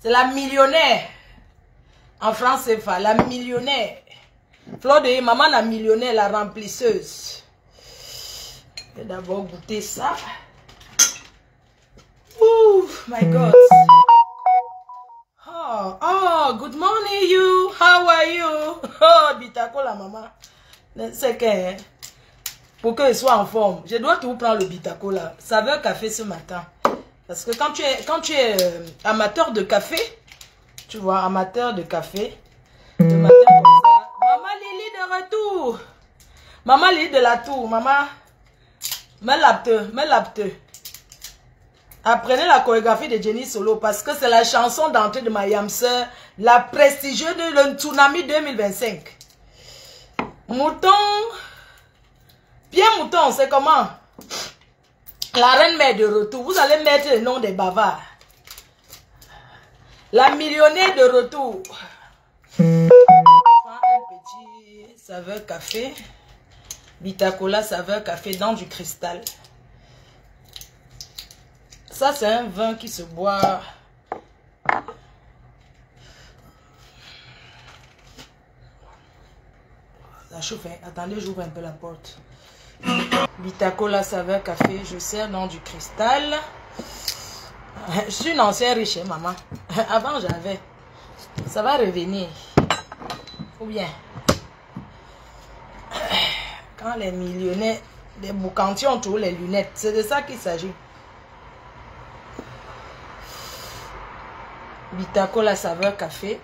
C'est la millionnaire. En France, c'est pas la millionnaire. Fleur de maman, la millionnaire, la remplisseuse. Je vais d'abord goûter ça. Oh my God. Oh, good morning you. How are you? Oh, Bitako la maman. C'est que pour que je sois en forme, je dois tout prendre le Bitako là. Saveur café ce matin. Parce que quand tu es amateur de café, tu vois, amateur de café, le matin comme ça. Maman Lily de retour. Maman Lily de la tour. Maman, mets l'apte. Apprenez la chorégraphie de Jenny Solo parce que c'est la chanson d'entrée de ma yam sœur, la prestigieuse de le Tsunami 2025. Mouton, bien mouton, c'est comment? La reine mère de retour. Vous allez mettre le nom des bavards. La millionnaire de retour. Prends un petit saveur café. Bitacola saveur café dans du cristal. Ça, c'est un vin qui se boit. Ça chauffe, hein? Attendez, j'ouvre un peu la porte. Bitacola saveur café, je sers dans du cristal. Je suis une ancienne riche, hein, maman. Avant, j'avais. Ça va revenir. Ou bien. Quand les millionnaires, les boucantiers ont toujours les lunettes. C'est de ça qu'il s'agit. Bitacola saveur café.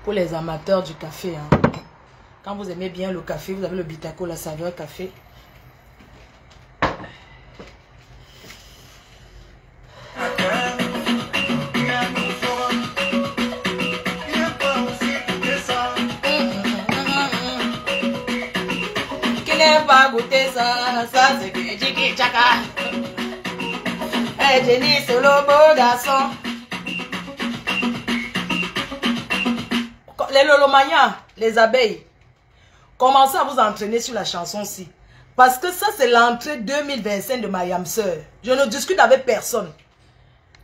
Pour les amateurs du café. Hein. Quand vous aimez bien le café, vous avez le Bitacola saveur café. Qui n'aime pas goûter ça, ça c'est que Jiki Chaka. Hey Jenny Solo, beau garçon. Les lolomanias, les abeilles, commencez à vous entraîner sur la chanson-ci. Parce que ça, c'est l'entrée 2025 de ma yam sœur. Je ne discute avec personne.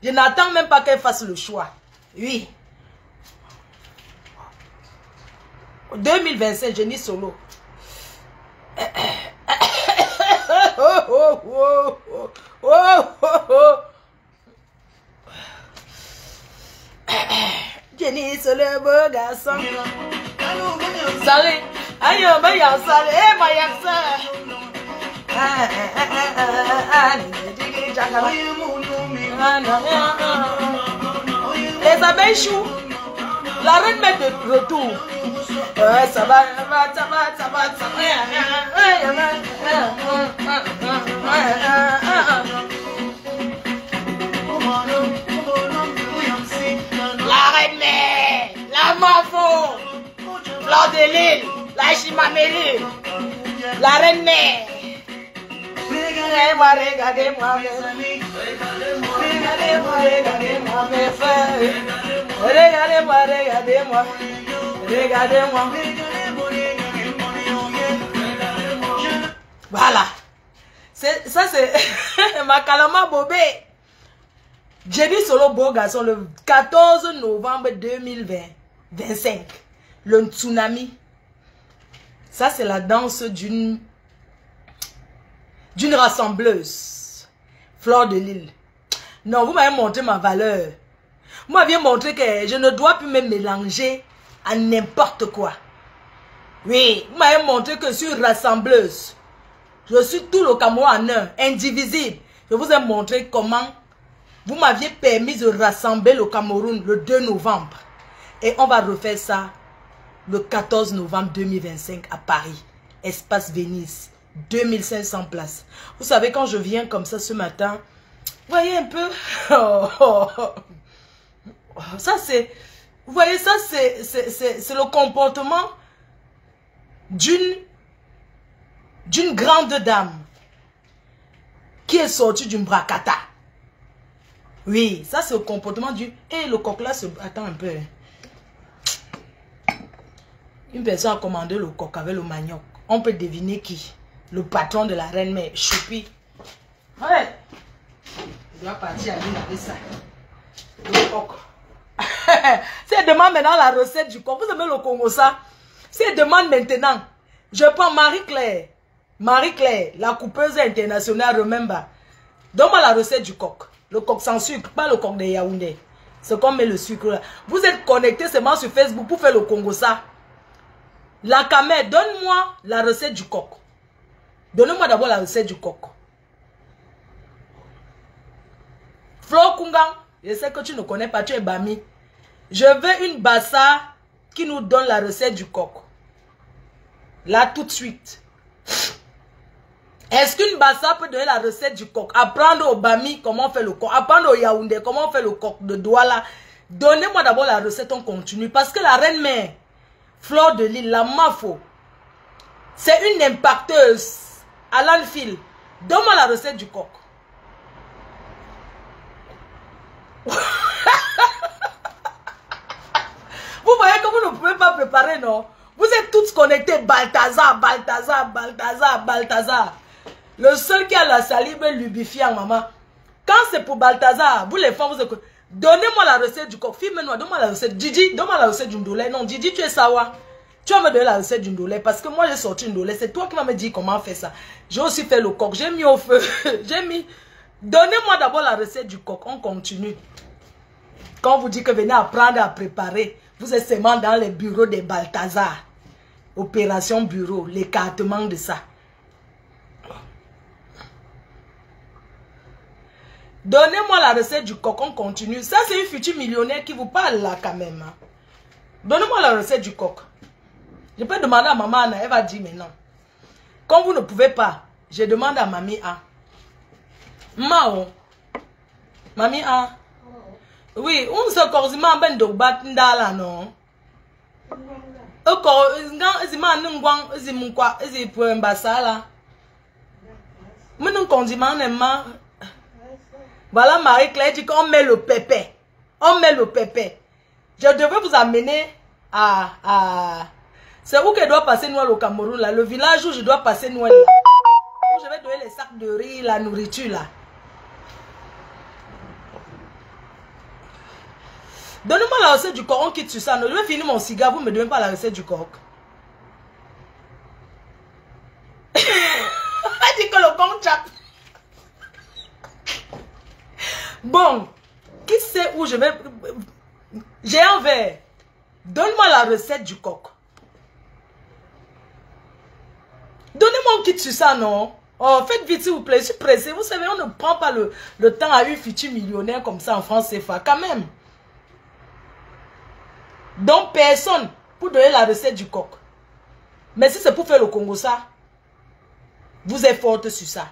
Je n'attends même pas qu'elle fasse le choix. Oui. 2025, Jenny Solo. Jenny Solo, beau garçon. Salut. Aïe, ma yam salut. Eh, ma yam sœur. Les abeilles chou. La reine met de retour. Ça va. La reine mère, la mafo, Fleur de Lille, la Chimameli, la reine mère. Regardez-moi, mes amis. Regardez-moi, mes frères. Regardez-moi. Voilà. Ça, c'est ma Kalama Bobé. Jenny Solo, beau garçon, le 14 novembre 2025. Le tsunami. Ça, c'est la danse d'une rassembleuse. Fleur de Lille. Non, vous m'avez montré ma valeur. Vous m'aviez montré que je ne dois plus me mélanger à n'importe quoi. Oui, vous m'avez montré que je suis rassembleuse. Je suis tout le Cameroun en un, indivisible. Je vous ai montré comment vous m'aviez permis de rassembler le Cameroun le 2 novembre. Et on va refaire ça le 14 novembre 2025 à Paris. Espace Venise. 2500 places. Vous savez, quand je viens comme ça ce matin, vous voyez un peu. Ça, c'est... Vous voyez, ça, c'est le comportement d'une grande dame qui est sortie d'une bracata. Oui, ça, c'est le comportement du... Et le coq là se... Attends un peu. Une personne a commandé le coq avec le manioc. On peut deviner qui? Le patron de la reine mère, Choupi. Ouais. Je dois partir à l'île avec ça. Le coq. Si elle demande maintenant la recette du coq, vous aimez le Congo ça? Si elle demande maintenant, je prends Marie-Claire. Marie-Claire, la coupeuse internationale, remember. Donne-moi la recette du coq. Le coq sans sucre, pas le coq de Yaoundé. C'est comme met le sucre là. Vous êtes connectés seulement sur Facebook pour faire le Congo ça. La camère, donne-moi la recette du coq. Donnez-moi d'abord la recette du coq. Flo Kungang, je sais que tu ne connais pas, tu es Bami. Je veux une bassa qui nous donne la recette du coq. Là, tout de suite. Est-ce qu'une bassa peut donner la recette du coq? Apprendre au Bami comment on fait le coq. Apprendre au Yaoundé comment on fait le coq de Douala. Donnez-moi d'abord la recette, on continue. Parce que la reine-mère, Fleur de Lille, la Mafo, c'est une impacteuse. Alan Phil, donne-moi la recette du coq. Vous voyez que vous ne pouvez pas préparer, non? Vous êtes tous connectés. Balthazar, Balthazar, Balthazar, Balthazar. Le seul qui a la salive lubrifiante, maman. Quand c'est pour Balthazar, vous les femmes, vous écoutez. Donnez-moi la recette du coq. Filme-moi, donne-moi la recette. Didi, donne-moi la recette du ndolé. Non, Didi, tu es sawa. Tu vas me donner la recette du ndolé. Parce que moi, j'ai sorti une ndolé. C'est toi qui vas me dire comment faire ça. J'ai aussi fait le coq. J'ai mis au feu. J'ai mis. Donnez-moi d'abord la recette du coq. On continue. Quand vous dites que venez apprendre à préparer, vous êtes seulement dans les bureaux des Balthazar. Opération bureau, l'écartement de ça. Donnez-moi la recette du coq, on continue. Ça, c'est une future millionnaire qui vous parle là quand même. Hein. Donnez-moi la recette du coq. Je peux demander à maman Anna, elle va dire maintenant. Comme vous ne pouvez pas, je demande à mamie A. Mao. Mamie A. Oui, on se corsima ben de bat ndala non. Oko ngan ezima ngwang ezimukwa ezipu mbasala. Mon condiment nema. Voilà Marie-Claire dit qu'on met le pépé. On met le pépé. Je devais vous amener à c'est où que doit passer Noël au Cameroun là, le village où je dois passer Noël là. Où je vais donner les sacs de riz, la nourriture là. Donnez-moi la recette du coq, on quitte sur ça. Je vais finir mon cigare, vous ne me donnez pas la recette du coq. Elle dit que le coq tchape. Bon, qui sait où je vais... J'ai un verre. Donne-moi la recette du coq. Donnez-moi un quitte sur ça, non? Oh, faites vite s'il vous plaît, je suis pressé. Vous savez, on ne prend pas le temps à une future millionnaire comme ça en France CFA, quand même. Donc, personne pour donner la recette du coq. Mais si c'est pour faire le Congo ça, vous êtes forte sur ça.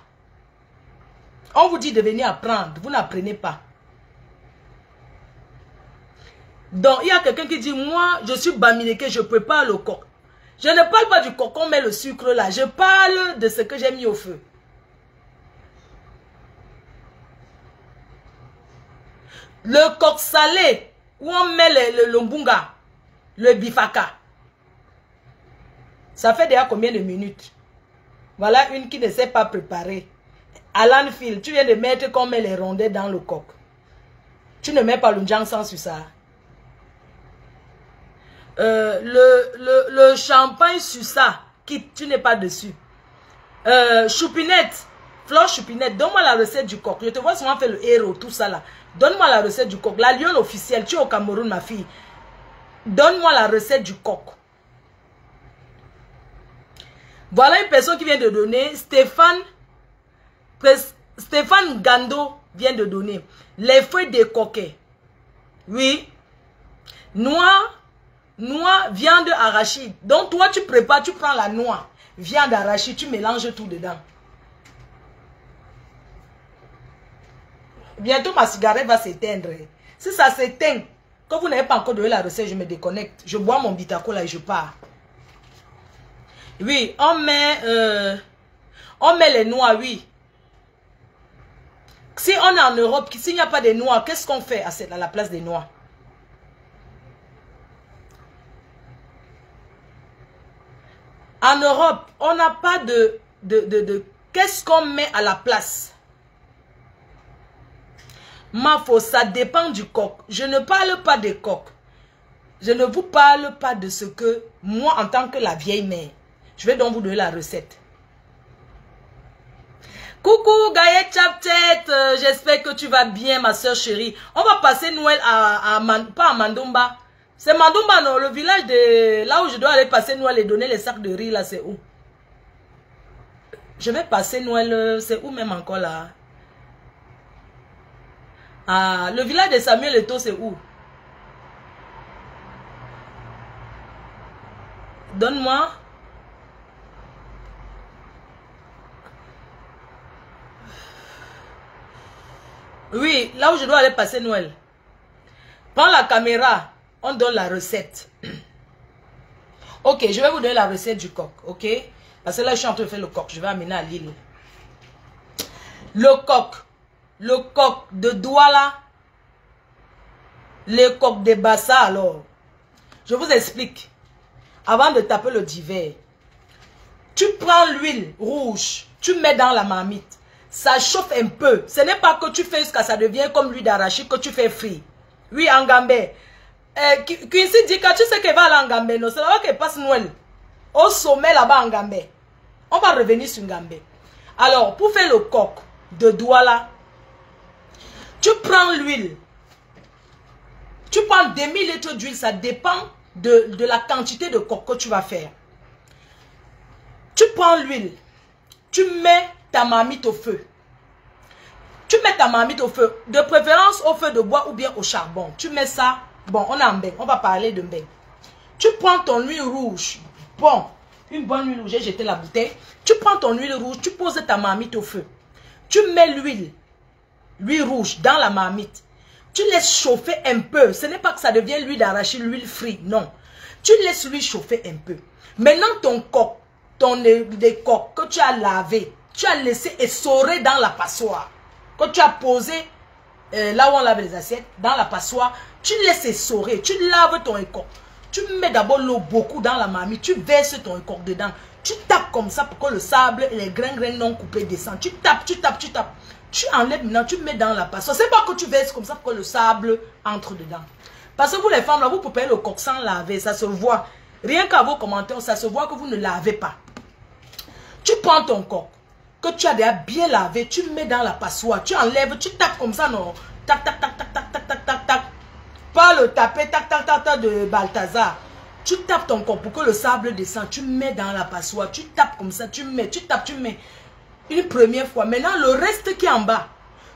On vous dit de venir apprendre, vous n'apprenez pas. Donc, il y a quelqu'un qui dit, moi, je suis Bamileke, je prépare le coq. Je ne parle pas du coq, on met le sucre là. Je parle de ce que j'ai mis au feu. Le coq salé, où on met le mbunga, le bifaka. Ça fait déjà combien de minutes? Voilà une qui ne sait pas préparer. Alan Phil, tu viens de mettre qu'on met les rondelles dans le coq. Tu ne mets pas le jansan sur ça. Le champagne sur ça, qui tu n'es pas dessus. Choupinette, Fleur Choupinette, donne-moi la recette du coq. Je te vois souvent faire le héros, tout ça là. Donne-moi la recette du coq. La lionne officielle, tu es au Cameroun, ma fille. Donne-moi la recette du coq. Voilà une personne qui vient de donner. Stéphane Gando vient de donner. Les feuilles décoquées. Oui. Noix, viande arachide. Donc toi, tu prépares, tu prends la noix, viande arachide, tu mélanges tout dedans. Bientôt, ma cigarette va s'éteindre. Si ça s'éteint, quand vous n'avez pas encore donné la recette, je me déconnecte. Je bois mon bitaco là et je pars. Oui, on met les noix, oui. Si on est en Europe, s'il n'y a pas de noix, qu'est-ce qu'on fait à la place des noix? En Europe, on n'a pas de qu'est-ce qu'on met à la place? Mafo, ça dépend du coq. Je ne parle pas des coqs. Je ne vous parle pas de ce que moi, en tant que la vieille mère, je vais donc vous donner la recette. Coucou Gaëlle Chaptet, j'espère que tu vas bien ma soeur chérie. On va passer Noël pas à Mandumba. C'est Mandumba non, le village de là où je dois aller passer Noël et donner les sacs de riz là, c'est où? Je vais passer Noël, c'est où même encore là? Ah, le village de Samuel Eto'o, c'est où? Donne-moi. Oui, là où je dois aller passer Noël. Prends la caméra, on donne la recette. Ok, je vais vous donner la recette du coq, ok? Parce que là, je suis en train de faire le coq, je vais amener à l'île. Le coq de Douala, le coq de Bassa, alors. Je vous explique. Avant de taper le divers, tu prends l'huile rouge, tu mets dans la marmite. Ça chauffe un peu. Ce n'est pas que tu fais jusqu'à ça devient comme l'huile d'arachide que tu fais frit. Oui, en Gambé. Quincy dit que tu sais qu'elle va aller en Gambé. Non, c'est là qu'elle passe Noël. Au sommet là-bas en Gambé. On va revenir sur Gambé. Alors, pour faire le coq de Douala, tu prends l'huile. Tu prends demi-litre d'huile. Ça dépend de la quantité de coq que tu vas faire. Tu prends l'huile. Tu mets ta marmite au feu. Tu mets ta marmite au feu. De préférence au feu de bois ou bien au charbon. Tu mets ça. Bon, on a un bain. On va parler de bain. Tu prends ton huile rouge. Bon, une bonne huile rouge. J'ai jeté la bouteille. Tu prends ton huile rouge. Tu poses ta marmite au feu. Tu mets l'huile rouge dans la marmite. Tu laisses chauffer un peu. Ce n'est pas que ça devient l'huile d'arachide, l'huile frite. Non. Tu laisses l'huile chauffer un peu. Maintenant, ton coq, des coques que tu as lavé, tu as laissé essorer dans la passoire. Quand tu as posé là où on lave les assiettes, dans la passoire, tu laisses essorer, tu laves ton écorce. Tu mets d'abord l'eau beaucoup dans la marmite, tu verses ton écorce dedans. Tu tapes comme ça pour que le sable et les grains non coupés descendent. Tu tapes, tu tapes, tu tapes. Tu enlèves maintenant, tu mets dans la passoire. C'est pas que tu verses comme ça pour que le sable entre dedans. Parce que vous les femmes, là, vous préparez le coq sans laver, ça se voit. Rien qu'à vos commentaires, ça se voit que vous ne lavez pas. Tu prends ton coq que tu as déjà bien lavé, tu mets dans la passoire, tu enlèves, tu tapes comme ça, non? Tac, tac, tac, tac, tac, tac, tac, tac, tac. Pas le taper, tac, tac, tac, tac de Balthazar. Tu tapes ton coq pour que le sable descende, tu mets dans la passoire, tu tapes comme ça, tu mets, tu tapes, tu mets. Une première fois. Maintenant, le reste qui est en bas,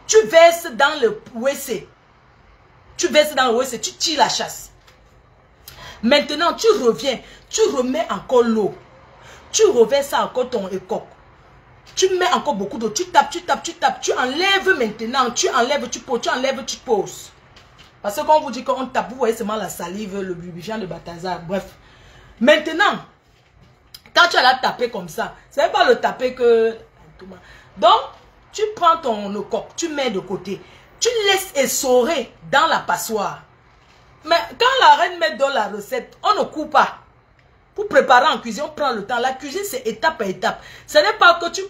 tu verses dans le WC. Tu verses dans le WC, tu tires la chasse. Maintenant, tu reviens, tu remets encore l'eau. Tu reverses encore ton écoque. Tu mets encore beaucoup d'eau. Tu tapes, tu tapes, tu tapes. Tu enlèves maintenant. Tu enlèves, tu poses. Tu enlèves, tu poses. Parce que quand on vous dit qu'on tape, vous voyez seulement la salive, le lubrifiant de Balthazar. Bref. Maintenant, quand tu as la taper comme ça, ce n'est pas le taper que... Donc, tu prends ton écoque, tu mets de côté. Tu laisses essorer dans la passoire. Mais quand la reine met dans la recette, on ne coupe pas. Pour préparer en cuisine, on prend le temps. La cuisine, c'est étape par étape. Ce n'est pas que tu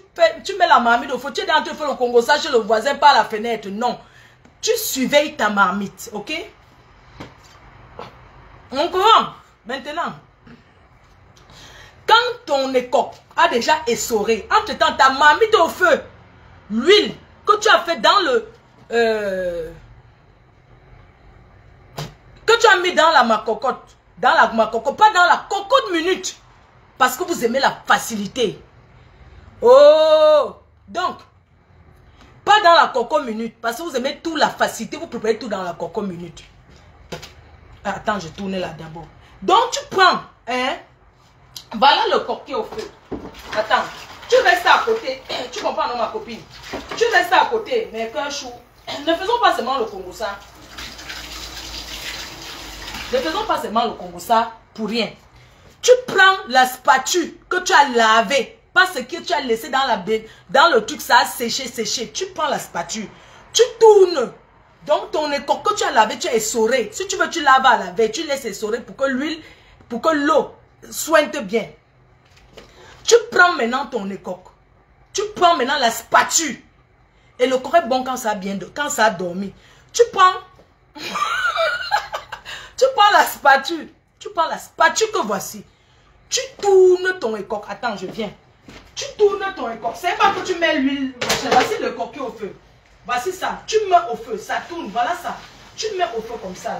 mets la marmite au feu. Tu es en train de faire le Congo ça chez le voisin par la fenêtre. Non. Tu surveilles ta marmite. Ok? On comprend? Maintenant, quand ton écoque a déjà essoré, entre-temps, ta marmite au feu, l'huile que tu as fait dans le... que tu as mis dans la macocotte. Dans la macocotte, pas dans la cocotte minute. Parce que vous aimez la facilité. Oh! Donc, pas dans la cocotte minute. Parce que vous aimez tout la facilité. Vous préparez tout dans la cocotte minute. Attends, je tourne là d'abord. Donc, tu prends, hein? Voilà le coq qui est au feu. Attends, tu restes à côté. Tu comprends, non, ma copine? Tu restes à côté, mais qu'un chou. Ne faisons pas seulement le Congo ça. Ne faisons pas seulement le Congo ça pour rien. Tu prends la spatule que tu as lavée. Parce que tu as laissé dans le truc, ça a séché. Tu prends la spatule. Tu tournes. Donc ton écoque que tu as lavé, tu as essoré. Si tu veux, tu laves à laver. Tu laisses essorer pour que l'huile, pour que l'eau soigne bien. Tu prends maintenant ton écoque. Tu prends maintenant la spatule. Et le corps est bon quand ça a bien, quand ça a dormi. tu prends... tu prends la spatule. Tu prends la spatule que voici. Tu tournes ton écoque. Attends, je viens. Tu tournes ton écoque. C'est pas que tu mets l'huile. Voici le coquille au feu. Voici ça. Tu mets au feu. Ça tourne. Voilà ça. Tu mets au feu comme ça.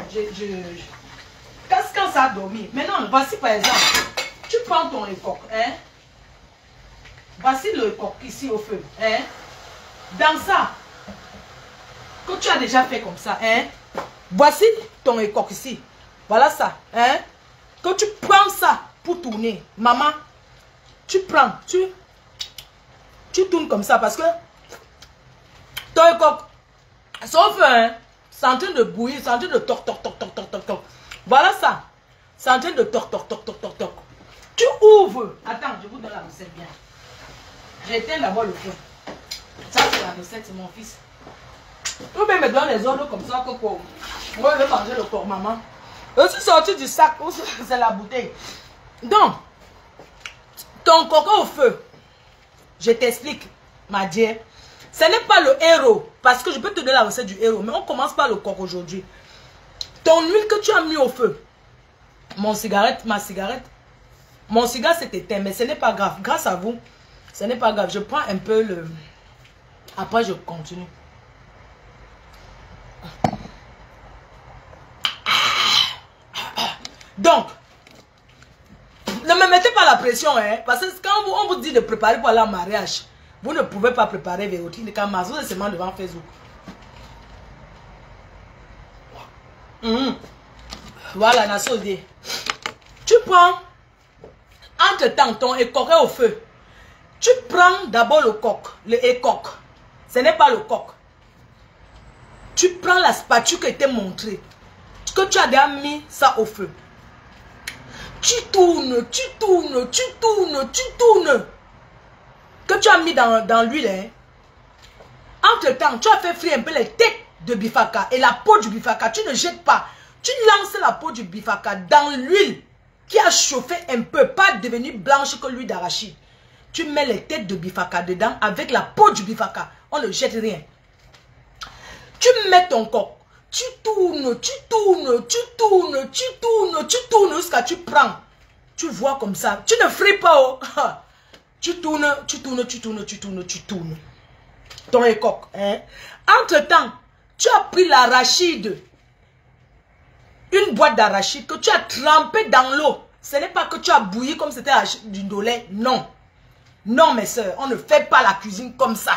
Quand ça a dormi. Maintenant, voici par exemple. Tu prends ton écoque. Hein? Voici le écoque ici au feu. Hein? Dans ça. Que tu as déjà fait comme ça. Hein? Voici ton écoque ici. Voilà ça. Hein? Que tu prends ça pour tourner. Maman, tu prends. Tu tournes comme ça parce que ton écoque, sauf hein, c'est en train de bouillir, c'est en train de toc. Voilà ça. C'est en train de toc. Tu ouvres. Attends, je vous donne la recette bien. J'éteins d'abord le feu. Ça, c'est la recette, c'est mon fils. Ou bien me donne les ordres comme ça que quoi. Moi, je vais manger le corps, maman. Je suis sorti du sac, c'est la bouteille. Donc, ton coco au feu, je t'explique, ma dear. Ce n'est pas le héros, parce que je peux te donner la recette du héros, mais on commence par le coq aujourd'hui. Ton huile que tu as mis au feu, ma cigarette, mon cigare s'est éteint, mais ce n'est pas grave. Grâce à vous, ce n'est pas grave. Je prends un peu le... Après, je continue. Donc, ne me mettez pas la pression, hein, parce que quand on vous dit de préparer pour aller en mariage, vous ne pouvez pas préparer Vérotine Kamas, vous êtes seulement devant Facebook. Voilà, la sauce. Tu prends, entre-temps, ton écoque au feu. Tu prends d'abord le coq, le écoque. Ce n'est pas le coq. Tu prends la spatule qui était montrée, que tu as déjà mis ça au feu. Tu tournes, que tu as mis dans l'huile. Hein. Entre-temps, tu as fait frire un peu les têtes de bifaka et la peau du bifaka. Tu ne jettes pas. Tu lances la peau du bifaka dans l'huile qui a chauffé un peu, pas devenue blanche que l'huile d'arachide. Tu mets les têtes de bifaka dedans avec la peau du bifaka. On ne jette rien. Tu mets ton coq. Tu tournes jusqu'à tu prends. Tu vois comme ça. Tu ne frites pas. Oh. Tu tournes. Ton écoque. Hein? Entre-temps, tu as pris l'arachide. Une boîte d'arachide que tu as trempé dans l'eau. Ce n'est pas que tu as bouilli comme c'était du dolé. Non. Non, mes soeurs. On ne fait pas la cuisine comme ça.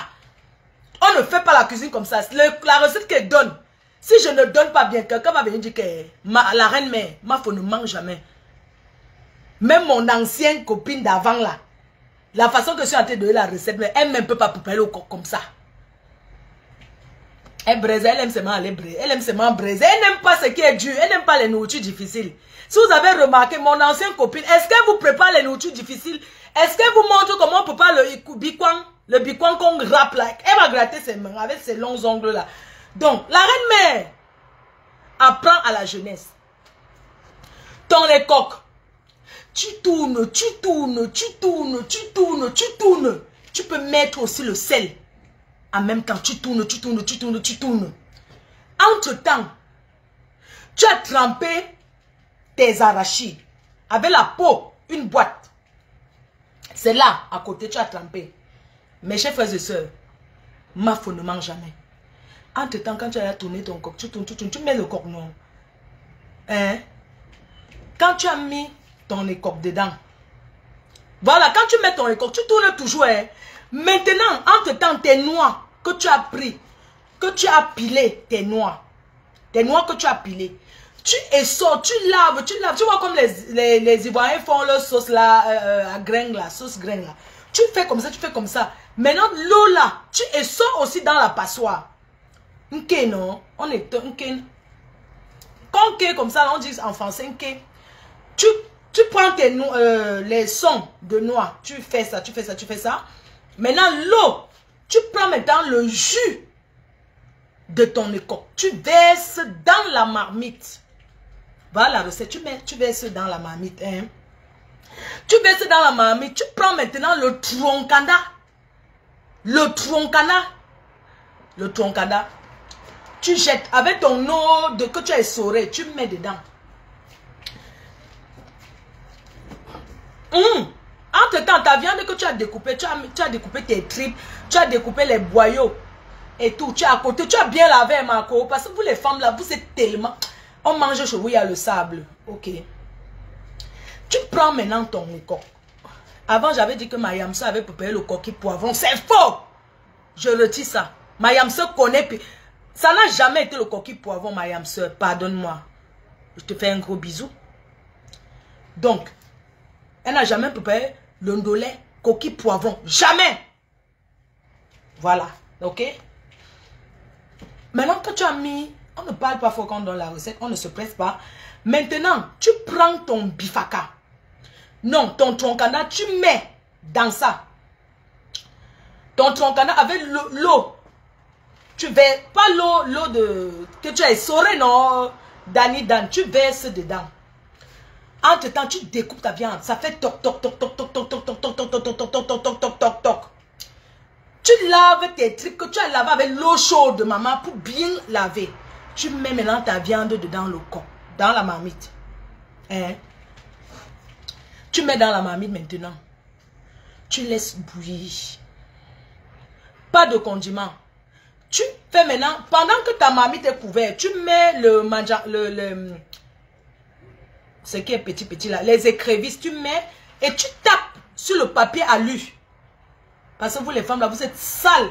On ne fait pas la cuisine comme ça. La recette qu'elle donne. Si je ne donne pas bien, quelqu'un va venir dire que la reine-mère, ma femme ne mange jamais. Même mon ancienne copine d'avant là, la façon que je suis en train de donner la recette, elle ne peut pas préparer le coq comme ça. Elle braise, elle aime seulement aller braiser. Elle aime seulement braiser. Elle n'aime pas ce qui est dur. Elle n'aime pas les nourritures difficiles. Si vous avez remarqué, mon ancienne copine, est-ce qu'elle vous prépare les nourritures difficiles? Est-ce qu'elle vous montre comment on prépare le bikwang qu'on grappe là? Elle va gratter ses mains avec ses longs ongles là. Donc, la reine-mère apprend à la jeunesse. Ton écoque. Tu tournes. Tu peux mettre aussi le sel. En même temps, tu tournes. Entre-temps, tu as trempé tes arachides. Avec la peau, une boîte. C'est là, à côté, tu as trempé. Mes chers frères et sœurs, ma femme ne mange jamais. Entre-temps, quand tu as tourné ton coq, tu tournes, tu mets le coq non. Hein? Quand tu as mis ton écoque dedans, voilà, quand tu mets ton écoque, tu tournes toujours. Hein? Maintenant, entre-temps, tes noix que tu as pris, que tu as pilé, tes noix que tu as pilé, tu essores, tu laves, tu vois comme les Ivoiriens font leur sauce là, à graines là, sauce graines là. Tu fais comme ça, Maintenant, l'eau là, tu essores aussi dans la passoire. Ok, non? On est ok. Quand ok comme ça, on dit en français ok. Tu prends les sons de noix. Tu fais ça. Maintenant, l'eau. Tu prends maintenant le jus de ton écoque. Tu verses dans la marmite. Voilà la recette. Tu verses dans la marmite. Hein? Tu verses dans la marmite. Tu prends maintenant le troncada. Tu jettes avec ton eau de que tu as essoré, tu mets dedans. Entre-temps, ta viande que tu as découpée, tu as découpé tes tripes, tu as découpé les boyaux et tout. Tu as à côté, tu as bien lavé, Marco. Parce que vous les femmes là, vous êtes tellement... On mange chez vous, il y a le sable. Ok. Tu prends maintenant ton coq. Avant, j'avais dit que ma Yamsa avait préparé le coquille poivron. C'est faux! Je retire ça. Ma Yamsa connaît... Ça n'a jamais été le coquille poivron, ma Yamsa. Pardonne-moi. Je te fais un gros bisou. Donc, elle n'a jamais préparé le ndolé, coquille poivron. Jamais! Voilà. Ok? Maintenant que tu as mis... On ne parle pas fort quand on donne la recette. On ne se presse pas. Maintenant, tu prends ton bifaka. Non, ton troncana, tu mets dans ça. Ton troncana avec l'eau. Tu verses pas l'eau que tu as essoré, non, Dani Dan. Tu verses dedans. Entre-temps, tu découpes ta viande. Ça fait toc, toc, toc, toc, toc, toc, toc, toc, toc, toc, toc, toc, toc, toc, toc, toc, toc, toc. Tu laves tes trucs que tu as lavé avec l'eau chaude, maman, pour bien laver. Tu mets maintenant ta viande dedans le coq, dans la marmite. Hein? Tu mets dans la marmite maintenant. Tu laisses bouillir. Pas de condiments. Tu fais maintenant, pendant que ta marmite est couverte, tu mets ce qui est petit là, les écrevisses, tu mets et tu tapes sur le papier alu. Parce que vous les femmes là, vous êtes sales.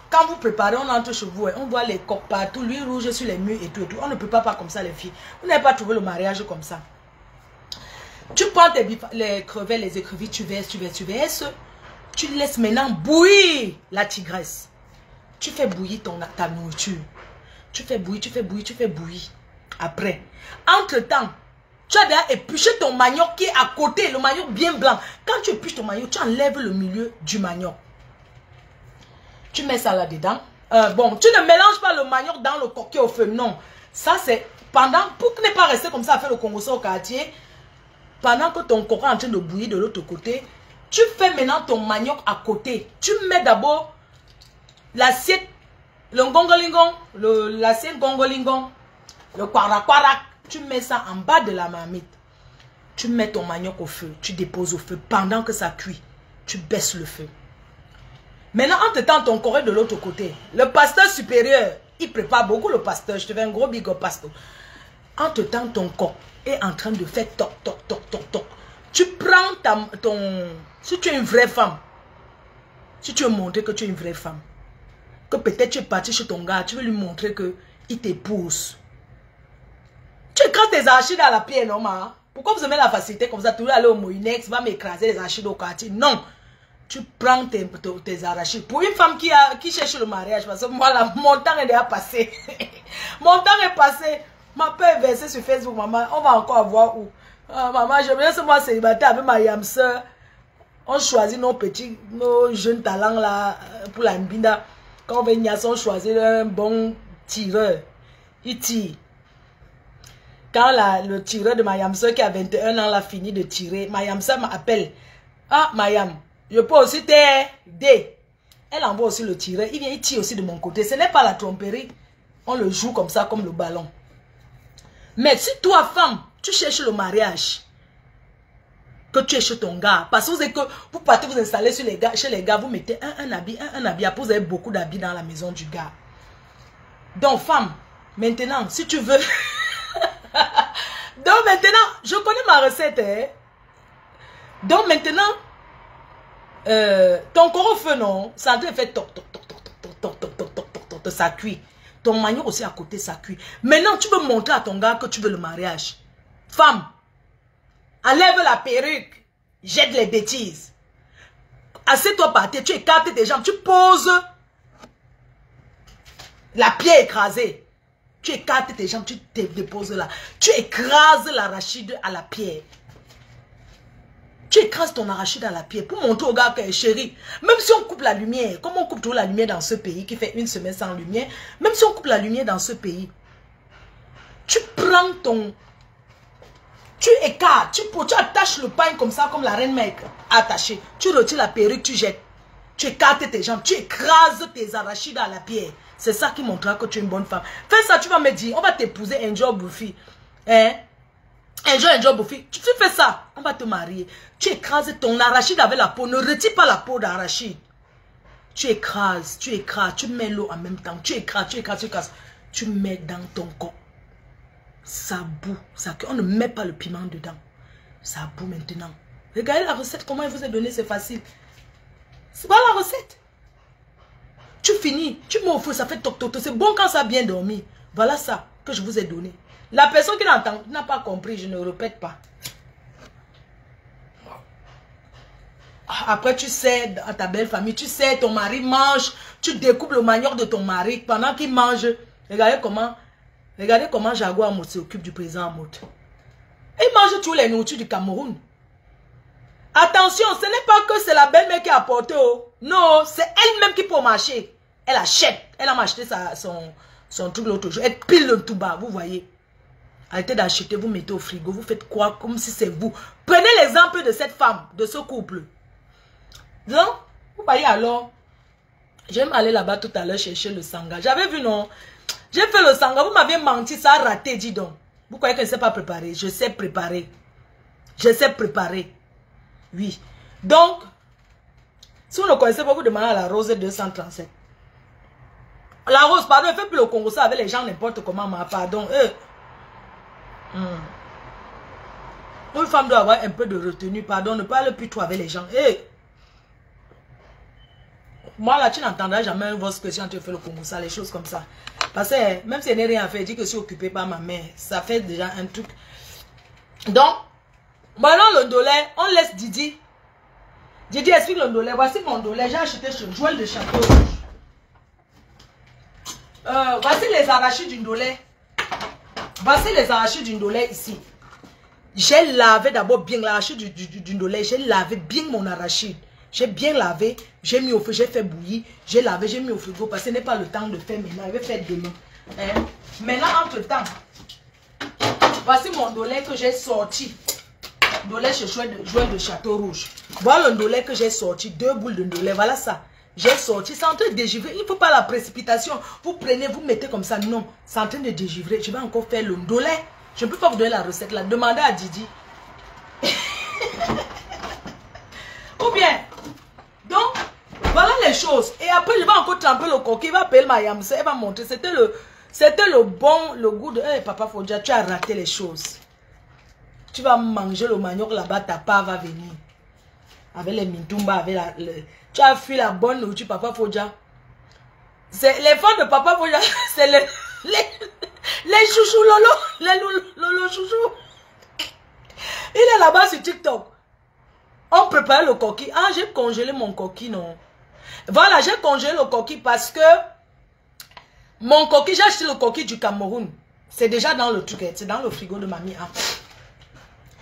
Quand vous préparez, on entre chez vous, on voit les coques partout, l'huile rouge sur les murs et tout. On ne prépare pas comme ça les filles. Vous n'avez pas trouvé le mariage comme ça. Tu prends les crevettes, les écrevisses, tu verses. Tu laisses maintenant bouillir la tigresse. Tu fais bouillir ta nourriture. Tu fais bouillir. Après, entre-temps, tu as déjà épluché ton manioc qui est à côté, le manioc bien blanc. Quand tu épluches ton manioc, tu enlèves le milieu du manioc. Tu mets ça là-dedans. Bon, tu ne mélanges pas le manioc dans le coquille au feu. Non. Ça, c'est pendant... Pour ne pas rester comme ça à faire le congosso au quartier, pendant que ton coco est en train de bouillir de l'autre côté, tu fais maintenant ton manioc à côté. Tu mets d'abord l'assiette, le gongolingon, l'assiette gongolingon, le kwarak. Tu mets ça en bas de la marmite. Tu mets ton manioc au feu. Tu déposes au feu. Pendant que ça cuit, tu baisses le feu. Maintenant, entre-temps, ton corps est de l'autre côté. Le pasteur supérieur, il prépare beaucoup le pasteur. Je te fais un gros big up, pasteur. Entre-temps, ton corps est en train de faire toc, toc, toc, toc, toc. Tu prends si tu es une vraie femme, si tu veux montrer que tu es une vraie femme, que peut-être tu es parti chez ton gars, tu veux lui montrer qu'il t'épouse. Tu écrases tes arachides à la pierre, non, ma? Pourquoi vous aimez la facilité comme ça? Tu veux aller au Moinex, va m'écraser les arachides au quartier. Non. Tu prends tes arachides. Pour une femme qui cherche le mariage, parce que moi, là, mon temps est déjà passé. Mon temps est passé. Ma peur est versée sur Facebook, maman. On va encore voir où. Maman, je me laisse moi célibataire avec ma Yamsa. On choisit nos jeunes talents là pour la mbinda. Quand on vient, on choisit un bon tireur. Il tire. Quand le tireur de Mayamsa qui a 21 ans l'a fini de tirer, Mayamsa m'appelle. Ah, Mayam. Je peux aussi t'aider. Elle envoie aussi le tireur. Il vient, il tire aussi de mon côté. Ce n'est pas la tromperie. On le joue comme ça, comme le ballon. Mais si toi, femme, tu cherches le mariage, que tu es chez ton gars, parce que vous partez vous installer chez les gars, vous mettez un habit. Après, vous avez beaucoup d'habits dans la maison du gars. Donc, femme, maintenant, si tu veux... Donc, maintenant, je connais ma recette. Hein? Donc, maintenant... ton corps au feu, non, ça doit faire toc, toc, toc, toc, toc, toc, toc, toc, toc, toc, toc, ça cuit. Ton manioc aussi à côté, ça cuit. Maintenant, tu veux montrer à ton gars que tu veux le mariage. Femme, enlève la perruque, jette les bêtises. Assieds-toi par terre, tu écartes tes jambes, tu poses la pierre écrasée. Tu écartes tes jambes, tu te déposes là. Tu écrases l'arachide à la pierre. Tu écrases ton arachide à la pierre pour montrer au gars que chérie, même si on coupe la lumière, comme on coupe toujours la lumière dans ce pays qui fait une semaine sans lumière, même si on coupe la lumière dans ce pays, tu prends tu écartes, tu attaches le pain comme ça, comme la reine mère attachée. Tu retires la perruque, tu jettes. Tu écartes tes jambes, tu écrases tes arachides à la pierre. C'est ça qui montrera que tu es une bonne femme. Fais ça, tu vas me dire, on va t'épouser un jour bouffi. Hein? Un jour bouffi. Tu fais ça, on va te marier. Tu écrases ton arachide avec la peau. Ne retire pas la peau d'arachide. Tu écrases, tu mets l'eau en même temps. Tu écrases. Tu mets dans ton corps. Ça boue. On ne met pas le piment dedans. Ça boue maintenant. Regardez la recette, comment il vous est donné, c'est facile. C'est pas la recette. Tu finis, tu mets au feu, ça fait toc toc toc. C'est bon quand ça a bien dormi. Voilà ça que je vous ai donné. La personne qui n'a pas compris, je ne répète pas. Après, tu sais, à ta belle famille, tu sais, ton mari mange, tu découpes le manioc de ton mari pendant qu'il mange. Regardez comment Jaguar Amout s'occupe du président Amout. Il mange tous les nourritures du Cameroun. Attention, ce n'est pas que c'est la belle-mère qui a apporté. Oh. Non, c'est elle-même qui peut marcher. Elle achète. Elle a acheté son truc l'autre jour. Elle pile le tout bas, vous voyez. Arrêtez d'acheter, vous mettez au frigo, vous faites quoi comme si c'est vous. Prenez l'exemple de cette femme, de ce couple. Donc, vous voyez alors, j'aime aller là-bas tout à l'heure chercher le sanga. J'avais vu, non? J'ai fait le sanga, vous m'avez menti, ça a raté, dis donc. Vous croyez que je ne sais pas préparer? Je sais préparer. Je sais préparer. Oui. Donc, si vous ne connaissez pas, vous demandez à la Rose 237. La Rose, pardon, elle ne fait plus le Congo ça avec les gens n'importe comment, pardon. Une femme doit avoir un peu de retenue, pardon, ne parle plus trop avec les gens. Moi là, tu n'entendras jamais une voix spéciale quand tu fais le Congo ça, les choses comme ça. Parce que même si elle n'a rien à faire, elle dit que je suis occupée par ma mère. Ça fait déjà un truc. Donc, maintenant le dolé, on laisse Didi. Didi explique le dolé. Voici mon dolé. J'ai acheté chez Joël de Château Rouge. Voici les arachides d'une dolé. Voici les arachides d'une dolé ici. J'ai lavé d'abord bien l'arachide d'une dolé. J'ai lavé bien mon arachide. J'ai bien lavé. J'ai mis au feu. J'ai fait bouillir. J'ai lavé. J'ai mis au frigo. Parce que ce n'est pas le temps de faire maintenant. Je vais faire demain. Maintenant, entre temps, voici mon dolé que j'ai sorti. Dolé chez Joël de Château Rouge. Voilà le dolé que j'ai sorti. 2 boules de dolé. Voilà ça. J'ai sorti. C'est en train de dégivrer. Il ne faut pas la précipitation. Vous prenez, vous mettez comme ça. Non. C'est en train de dégivrer. Je vais encore faire le dolé. Je ne peux pas vous donner la recette là. Demandez à Didi. Ou bien. Donc, voilà les choses. Et après, je vais encore tremper le coquille. Il va payer ma yamse. Elle va monter. C'était le goût de... Hey, Papa Fodja, tu as raté les choses. Tu vas manger le manioc là-bas, ta part va venir. Avec les mintumba, avec tu as fui la bonne nourriture, Papa Fodja. Les fans de Papa Fodja, c'est les chouchous lolo, lolo chouchous. Il est là-bas sur TikTok. On prépare le coquille. Ah, j'ai congelé mon coquille, non. Voilà, j'ai congelé le coquille parce que mon coquille, j'ai acheté le coquille du Cameroun. C'est déjà dans le truc, c'est dans le frigo de mamie. Hein.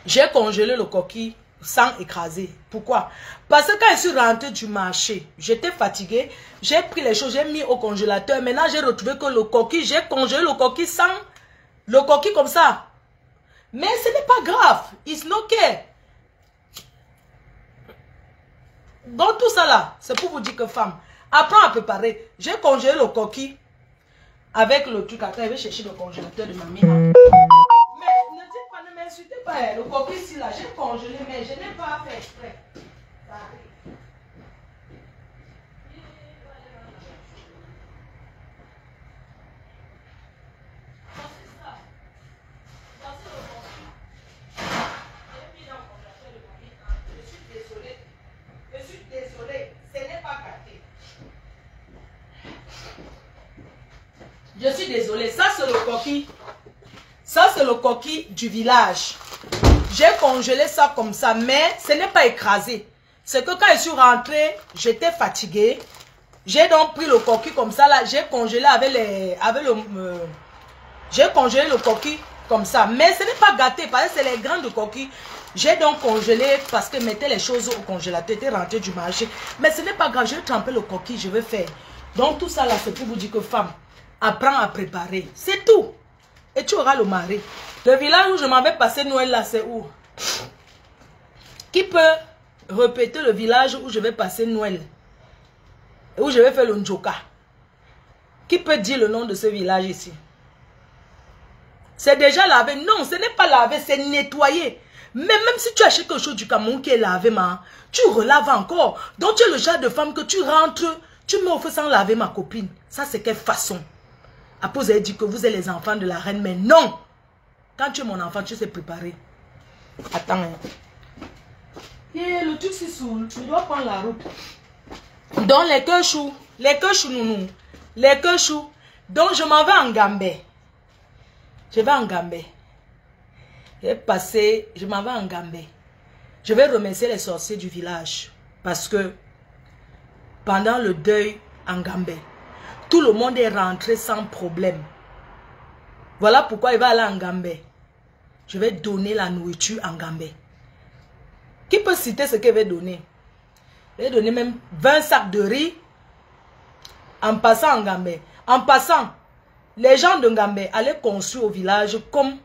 J'ai congelé le coquille sans écraser. Pourquoi? Parce que quand je suis rentrée du marché, j'étais fatiguée. J'ai pris les choses, j'ai mis au congélateur. Maintenant, j'ai retrouvé que le coquille, j'ai congelé le coquille sans le coquille comme ça. Mais ce n'est pas grave. It's ok. Donc tout ça là, c'est pour vous dire que femme, apprends à préparer. J'ai congelé le coquille avec le truc. Attends, je vais chercher le congélateur de mamie. Ne m'insultez pas, le coquille ici là, j'ai congelé, mais je n'ai pas fait exprès. Je suis désolée, ce n'est pas gâté. Je suis désolée, ça c'est le coquille. Ça, c'est le coquille du village. J'ai congelé ça comme ça, mais ce n'est pas écrasé. C'est que quand je suis rentrée, j'étais fatiguée. J'ai donc pris le coquille comme ça, là. J'ai congelé j'ai congelé le coquille comme ça. Mais ce n'est pas gâté, parce que c'est les grains de coquille. J'ai donc congelé parce que je mettais les choses au congélateur. J'étais rentrée du marché. Mais ce n'est pas grave, je vais tremper le coquille, je vais faire. Donc tout ça, là, c'est pour vous dire que femme, apprends à préparer. C'est tout. Et tu auras le mari. Le village où je m'en vais passer Noël là, c'est où? Qui peut répéter le village où je vais passer Noël? Et où je vais faire le njoka? Qui peut dire le nom de ce village ici? C'est déjà lavé. Non, ce n'est pas lavé, c'est nettoyé. Mais même si tu achètes quelque chose du Cameroun qui est lavé, tu relaves encore. Donc tu es le genre de femme que tu rentres, tu mets au feu sans laver ma copine. Ça, c'est quelle façon? Après, vous avez dit que vous êtes les enfants de la reine, mais non. Quand tu es mon enfant, tu sais préparer. Attends. Le truc s'y saoule. Je dois prendre la route. Donc, les queues choux. Les queues choux, nounou. Les queues choux. Donc, je m'en vais en Gambie. Je vais en Gambie. Je m'en vais en Gambie. Je vais remercier les sorciers du village. Parce que pendant le deuil en Gambie, tout le monde est rentré sans problème. Voilà pourquoi il va aller en Gambie. Je vais donner la nourriture en Gambie. Qui peut citer ce qu'il va donner? Je vais donner même 20 sacs de riz en passant en Gambie. En passant, les gens de Gambie allaient construire au village comme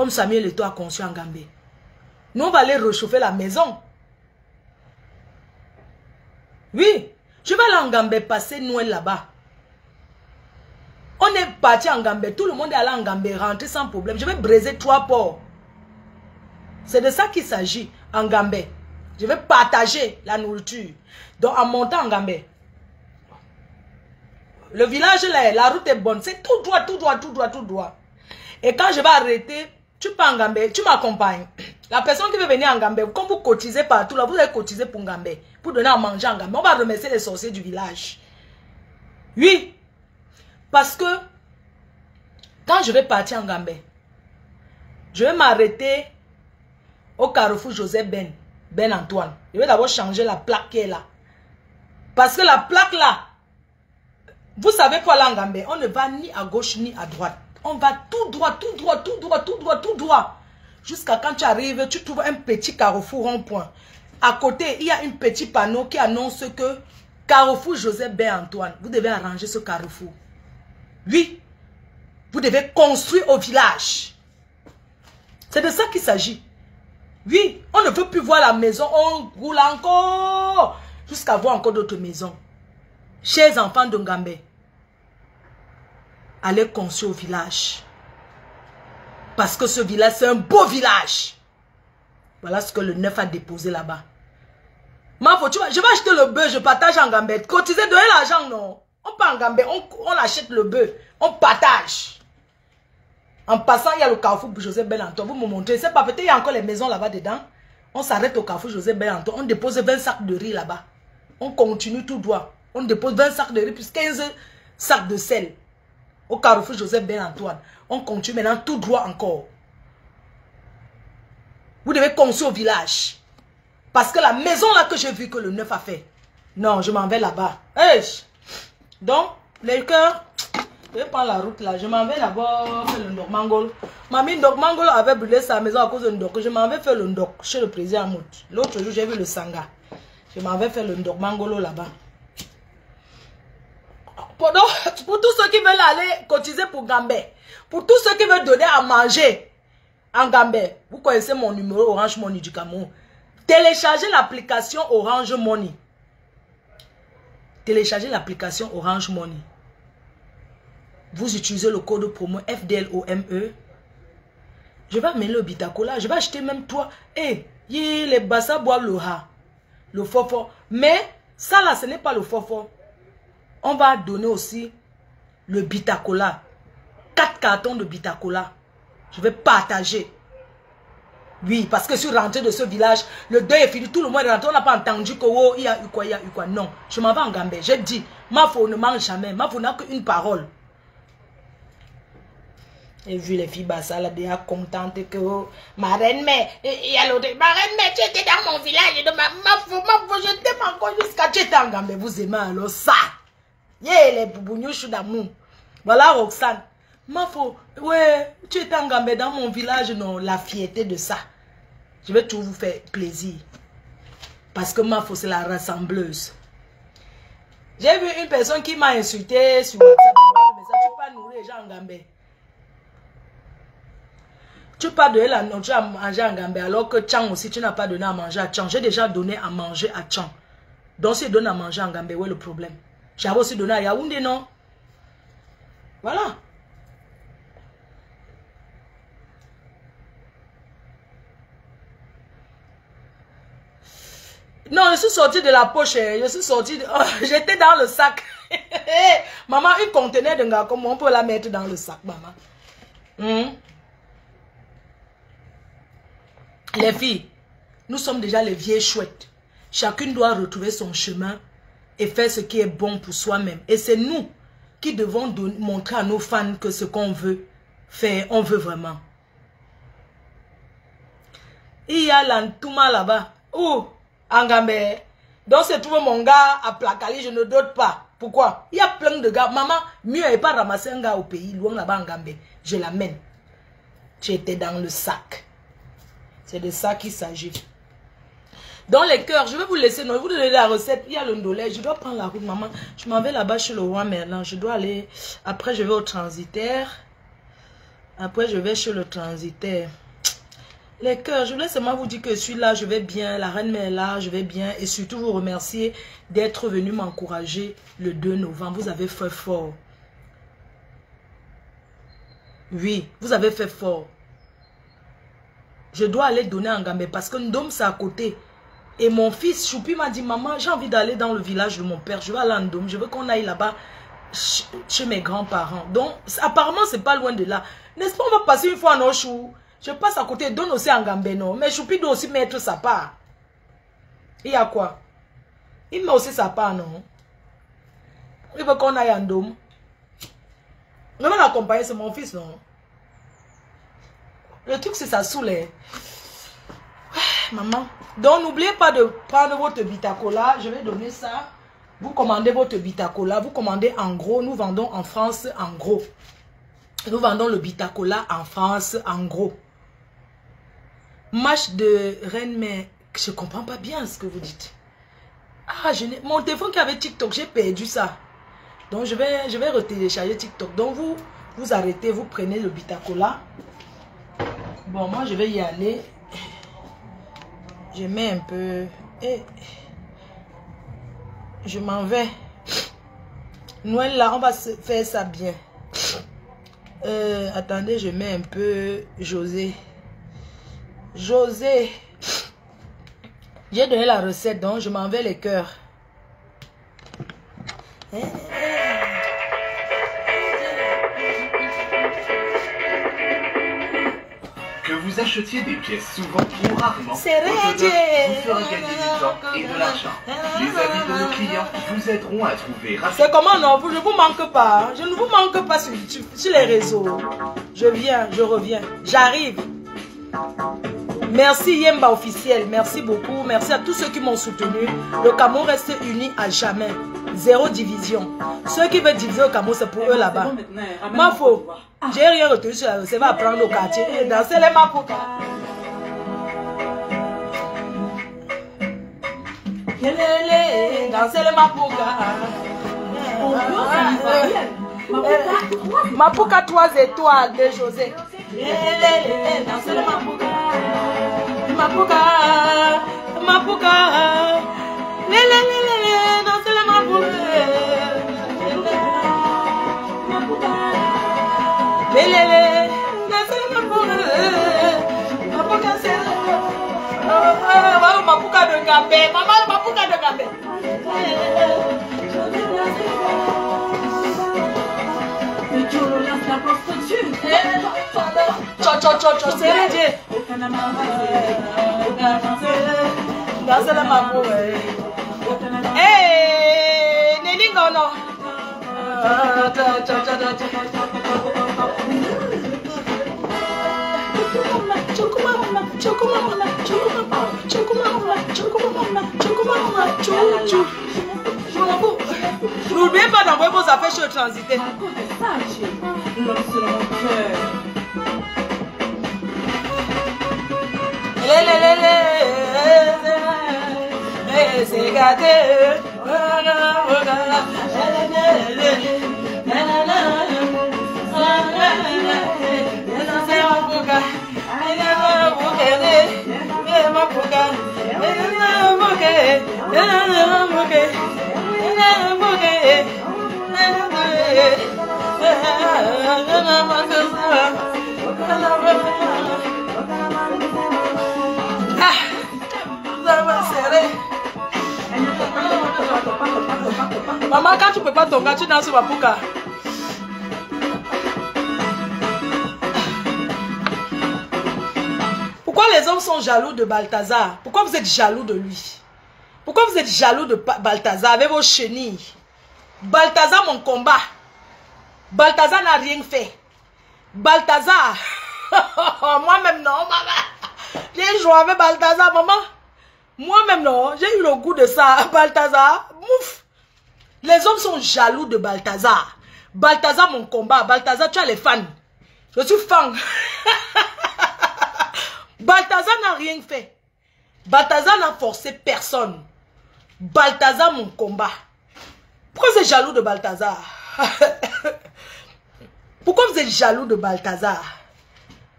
Samuel Eto'o a conçu en Gambie. Nous, on va aller réchauffer la maison. Oui, je vais aller en Gambie passer Noël là-bas. On est parti en Gambie, tout le monde est allé en Gambie, rentrer sans problème. Je vais briser 3 ports. C'est de ça qu'il s'agit en Gambie. Je vais partager la nourriture. Donc en montant en Gambie, le village là, la route est bonne. C'est tout droit, tout droit, tout droit, tout droit. Et quand je vais arrêter, tu pars en Gambie, tu m'accompagnes. La personne qui veut venir en Gambie, comme vous cotisez partout là, vous allez cotiser pour Gambie, pour donner à manger en Gambie. On va remercier les sorciers du village. Oui. Parce que quand je vais partir en Gambie, je vais m'arrêter au carrefour Joseph Ben Antoine. Je vais d'abord changer la plaque qui est là. Parce que la plaque là, vous savez quoi là en Gambie, on ne va ni à gauche ni à droite. On va tout droit, tout droit, tout droit, tout droit, tout droit. Jusqu'à quand tu arrives, tu trouves un petit carrefour rond-point. À côté, il y a un petit panneau qui annonce que carrefour Joseph Ben Antoine. Vous devez arranger ce carrefour. Oui. Vous devez construire au village. C'est de ça qu'il s'agit. Oui, on ne veut plus voir la maison, on roule encore jusqu'à voir encore d'autres maisons. Chers enfants de Gambie, allez construire au village. Parce que ce village, c'est un beau village. Voilà ce que le 9 a déposé là-bas. Je vais acheter le bœuf, je partage en Gambie. Cotiser, donner l'argent, non. On part en Gambie, on achète le bœuf, on partage. En passant, il y a le carrefour Joseph Ben Antoine. Vous me montrez, c'est pas peut-être il y a encore les maisons là-bas dedans. On s'arrête au carrefour Joseph Ben Antoine. On dépose 20 sacs de riz là-bas. On continue tout droit. On dépose 20 sacs de riz plus 15 sacs de sel. Au carrefour Joseph Ben Antoine. On continue maintenant tout droit encore. Vous devez construire au village. Parce que la maison là que j'ai vu que le 9 a fait. Non, je m'en vais là-bas. Hey! Donc, les cœurs. Je vais prendre la route là. Je m'en vais d'abord faire le ndok mangolo. Mamie ndok mangolo avait brûlé sa maison à cause de ndok. Je m'en vais faire le ndok chez le président Mout. L'autre jour, j'ai vu le sanga. Je m'en vais faire le ndok mangolo là-bas. Pour tous ceux qui veulent aller cotiser pour Gambie, pour tous ceux qui veulent donner à manger en Gambie, vous connaissez mon numéro Orange Money du Cameroun. Téléchargez l'application Orange Money. Téléchargez l'application Orange Money. Vous utilisez le code promo FDLOME. Je vais amener le bitacola. Je vais acheter même toi. Eh, les bassins boivent le fofo. Mais ça là, ce n'est pas le fofo. On va donner aussi le bitacola. 4 cartons de bitacola. Je vais partager. Oui, parce que je suis rentré de ce village. Le deuil est fini. Tout le monde est rentré. On n'a pas entendu que oh, il y a eu quoi, il y a eu quoi. Non, je m'en vais en Gambie. J'ai dit, ma fille ne mange jamais. Ma fille n'a qu'une parole. Et vu les filles Bassa là déjà contentes que oh, ma reine mère, il y a l'autre, ma reine mère, tu étais dans mon village, de ma fille, je t'aime encore jusqu'à tu étais en Gambie, vous aimez alors ça. Yeah, les boubounouchous d'amour. Voilà Roxane. Ma fille, ouais, tu étais en Gambie dans mon village, non, la fierté de ça. Je vais toujours vous faire plaisir. Parce que ma fille, c'est la rassembleuse. J'ai vu une personne qui m'a insulté sur WhatsApp, mais ça, tu peux pas nourrir les gens en Gambie. Tu peux pas donner la nourriture à manger en Gambie alors que Tchang aussi, tu n'as pas donné à manger à Tchang. J'ai déjà donné à manger à Tchang. Donc, si je donne à manger en Gambie, où est le problème? J'avais aussi donné à Yaoundé, non? Voilà. Non, je suis sortie de la poche. Je suis sortie de... Oh, j'étais dans le sac. Maman, une conteneur de gars, comment on peut la mettre dans le sac, maman? Les filles, nous sommes déjà les vieilles chouettes. Chacune doit retrouver son chemin et faire ce qui est bon pour soi-même. Et c'est nous qui devons montrer à nos fans que ce qu'on veut faire, on veut vraiment. Il y a l'Antouma là-bas. Où? Angambe. Donc c'est trouvé mon gars à Placali, je ne doute pas. Pourquoi? Il y a plein de gars. Maman, mieux n'est pas ramasser un gars au pays, loin là-bas en Gambé. Je l'amène. J'étais dans le sac. C'est de ça qu'il s'agit. Dans les cœurs, je vais vous laisser, non, vous donner la recette. Il y a le ndolé. Je dois prendre la route, maman. Je m'en vais là-bas chez le roi Merlin. Je dois aller. Après, je vais au transitaire. Après, je vais chez le transitaire. Les cœurs, je voulais seulement vous dire que je suis là, je vais bien. La reine mère est là, je vais bien. Et surtout, vous remercier d'être venu m'encourager le 2 novembre. Vous avez fait fort. Oui, vous avez fait fort. Je dois aller donner en Gambie parce que Ndom c'est à côté. Et mon fils Choupi m'a dit, maman, j'ai envie d'aller dans le village de mon père. Je vais aller à Ndom. Je veux qu'on aille là-bas chez mes grands-parents. Donc, apparemment, c'est pas loin de là. N'est-ce pas, on va passer une fois en Oshou. Je passe à côté, donne aussi en Gambie, non. Mais Choupi doit aussi mettre sa part. Il y a quoi? Il met aussi sa part, non? Il veut qu'on aille à Ndom. Je vais l'accompagner, c'est mon fils, non? Le truc, c'est ça saoule. Maman. Donc, n'oubliez pas de prendre votre bitacola. Je vais donner ça. Vous commandez votre bitacola. Vous commandez en gros. Nous vendons en France en gros. Nous vendons le bitacola en France en gros. Match de reine, mais je ne comprends pas bien ce que vous dites. Ah, mon téléphone qui avait TikTok, j'ai perdu ça. Donc, je vais retélécharger TikTok. Donc, vous arrêtez, vous prenez le bitacola. Bon, moi, je vais y aller. Je mets un peu. Et je m'en vais. Noël, là, on va faire ça bien. Attendez, je mets un peu José. José. J'ai donné la recette, donc je m'en vais les cœurs. Que vous achetiez des pièces souvent ou rarement, c'est Autodoc vous fera gagner du temps et de l'argent. Les avis de nos clients vous aideront à trouver rapidement. C'est comment non? Je ne vous manque pas. Je ne vous manque pas sur les réseaux. Je viens, je reviens. J'arrive. Merci Yemba officiel. Merci beaucoup. Merci à tous ceux qui m'ont soutenu. Le Cameroun reste uni à jamais. Zéro division. Ceux qui veulent diviser au Cameroun, c'est pour eux là-bas. Ma faux. J'ai rien retenu sur la recette. Va apprendre au quartier. Et danser les mapoka. Danser les mapoka. Mapoka 3 étoiles de José. Danser les mapoka. Mapoka. Mapoka. Danser les mapoka. Mapuka de Gambé, maman, Mapuka de Gambé. C'est la mamou. Hey, Nelingono. N'oubliez pas d'envoyer vos affaires chez le transité. C'est gâté. Maman, quand tu peux pas tomber, tu danses sur ma pouka. Pourquoi les hommes sont jaloux de Balthazar? Pourquoi vous êtes jaloux de lui? Pourquoi vous êtes jaloux de Balthazar avec vos chenilles? Balthazar, mon combat. Balthazar n'a rien fait. Balthazar. Moi-même, non, maman. J'ai joué avec Balthazar, maman. Moi-même, non. J'ai eu le goût de ça. Balthazar, mouf. Les hommes sont jaloux de Balthazar. Balthazar, mon combat. Balthazar, tu as les fans. Je suis fan. Balthazar n'a rien fait. Balthazar n'a forcé personne. Balthazar, mon combat. Pourquoi vous êtes jaloux de Balthazar? Pourquoi vous êtes jaloux de Balthazar?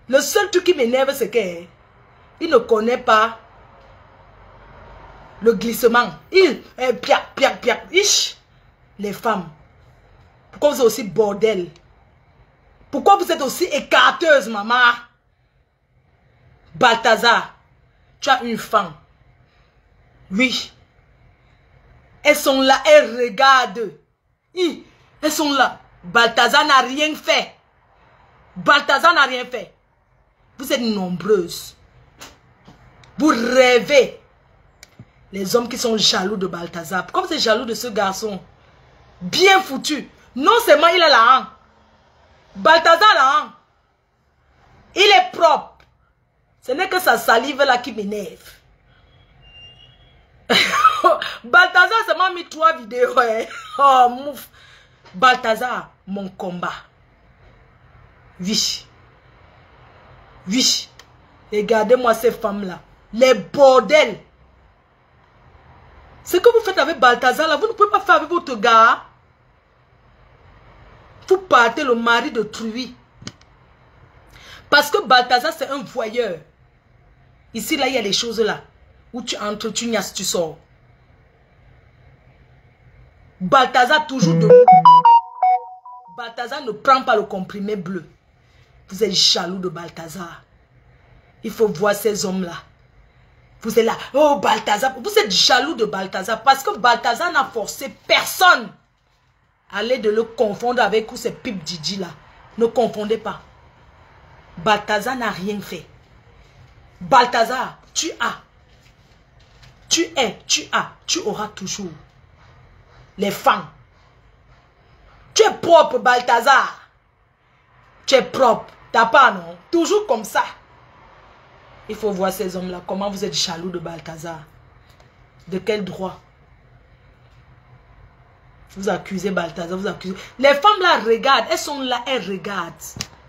Le seul truc qui m'énerve, c'est qu'il ne connaît pas le glissement. Il est piac. Les femmes. Pourquoi vous êtes aussi bordel? Pourquoi vous êtes aussi écarteuse, maman? Balthazar, tu as une femme. Oui. Elles sont là, elles regardent. Elles sont là. Balthazar n'a rien fait. Balthazar n'a rien fait. Vous êtes nombreuses. Vous rêvez. Les hommes qui sont jaloux de Balthazar. Pourquoi vous êtes jaloux de ce garçon? Bien foutu. Non seulement il a la hanche. Balthazar a la hanche. Il est propre. Ce n'est que sa salive là qui m'énerve. Balthazar ça m'a mis 3 vidéos. Hein. Oh, mouf. Balthazar, mon combat. Oui. Oui. Regardez-moi ces femmes-là. Les bordels. Ce que vous faites avec Balthazar là, vous ne pouvez pas faire avec votre gars. Vous partez le mari de Truy. Parce que Balthazar c'est un voyeur. Ici là, il y a des choses là. Où tu entres, tu niasses, tu sors. Balthazar toujours debout. Balthazar ne prend pas le comprimé bleu. Vous êtes jaloux de Balthazar. Il faut voir ces hommes-là. Vous êtes là. Oh, Balthazar. Vous êtes jaloux de Balthazar. Parce que Balthazar n'a forcé personne. Allez de le confondre avec ces pipes Didi là. Ne confondez pas. Balthazar n'a rien fait. Balthazar, tu as. Tu es, tu as, tu auras toujours. Les femmes. Tu es propre, Balthazar. Tu es propre. T'as pas, non? Toujours comme ça. Il faut voir ces hommes-là. Comment vous êtes jaloux de Balthazar? De quel droit? Vous accusez Balthazar, vous accusez. Les femmes là regardent. Elles sont là, elles regardent.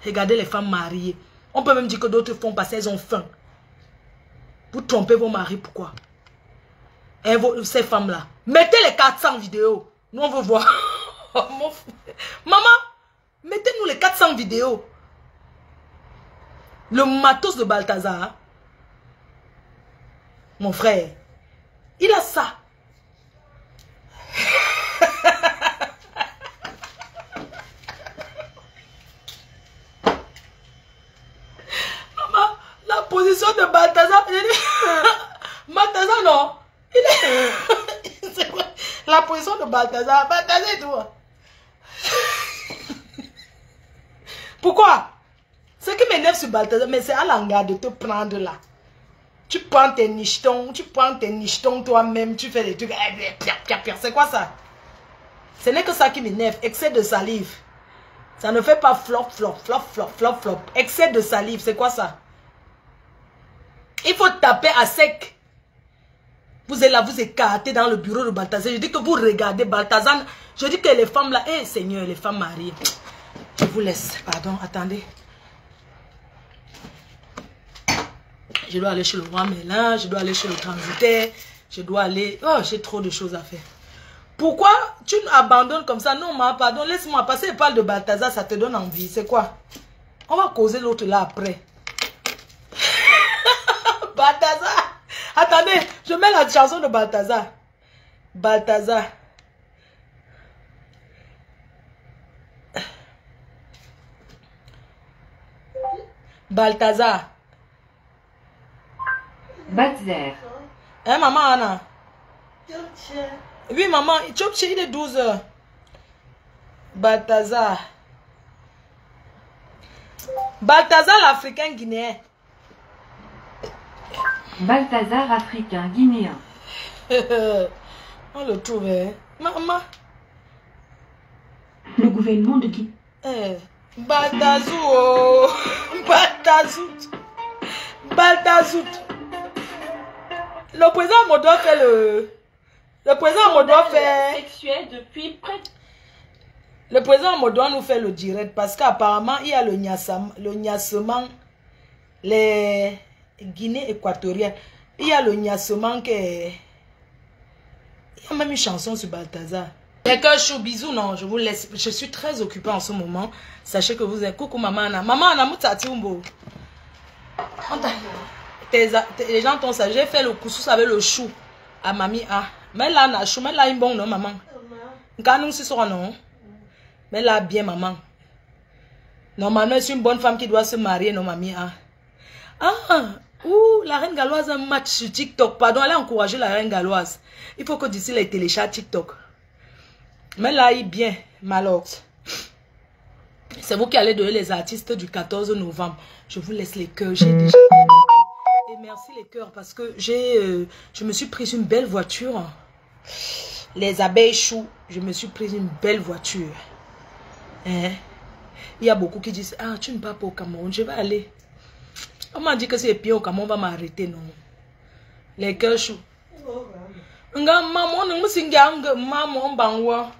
Regardez les femmes mariées. On peut même dire que d'autres font parce qu'elles ont faim. Vous trompez vos maris, pourquoi? Et ces femmes-là. Mettez les 400 vidéos. Nous, on veut voir. Maman, mettez-nous les 400 vidéos. Le matos de Balthazar. Mon frère. Il a ça. Maman, la position de Balthazar. Balthazar, non. C'est quoi? La position de Balthazar. Balthazar et tout. Pourquoi? Ce qui m'énerve sur Balthazar, mais c'est à l'engard de te prendre là. Tu prends tes nichetons, toi-même, tu fais des trucs. C'est quoi ça? Ce n'est que ça qui m'énerve. Excès de salive. Ça ne fait pas flop. Excès de salive, c'est quoi ça? Il faut taper à sec. Vous êtes là, vous écartez dans le bureau de Balthazar. Je dis que vous regardez Balthazar. Je dis que les femmes là, Seigneur, les femmes mariées. Je vous laisse. Pardon, attendez. Je dois aller chez le roi Mélin, je dois aller chez le transitaire. Je dois aller... Oh, j'ai trop de choses à faire. Pourquoi tu abandonnes comme ça? Non, ma pardon, laisse-moi passer et parle de Balthazar, ça te donne envie. C'est quoi? On va causer l'autre là après. Balthazar. Attendez, je mets la chanson de Balthazar. Balthazar. Balthazar. Batzer. Hein, maman Anna? Oui, maman. Tchopche, il est 12 h. Balthazar. Balthazar, l'Africain guinéen. Balthazar africain guinéen. On le trouve, hein? Maman. Le gouvernement de Guinée. Balthazou, oh. Balthazout. Balthazout. Le président Modoua fait le président Modoua fait... Sexuel depuis près. Le président Modoua nous fait le direct parce qu'apparemment, il y a le niassement, les Guinées équatoriennes. Il y a le niassement que... Il y a même une chanson sur Balthazar. Les cœurs chauds, bisous, non, je vous laisse. Je suis très occupée en ce moment. Sachez que vous êtes... Coucou maman Anna. Maman Anna, moutati umbo. Les gens t'ont ça. J'ai fait le couscous avec le chou à mamie A. Mais là, on a chou. Mais là, il est bon, non, maman. Quand nous sommes non. Mais là, bien, maman. Normalement, c'est une bonne femme qui doit se marier, non, mamie A. La reine galloise a un match sur TikTok. Pardon, allez encourager la reine galloise. Il faut que d'ici, elle télécharge TikTok. Mais là, il est bien, Malox. C'est vous qui allez donner les artistes du 14 novembre. Je vous laisse les cœurs. J'ai déjà... Et merci les cœurs parce que je me suis prise une belle voiture. Les abeilles choux, je me suis prise une belle voiture. Hein? Il y a beaucoup qui disent, ah, tu ne vas pas au Cameroun, je vais aller. On m'a dit que c'est bien au Cameroun, on va m'arrêter, non. Les cœurs choux. Nga maman nous singa nga maman bangwa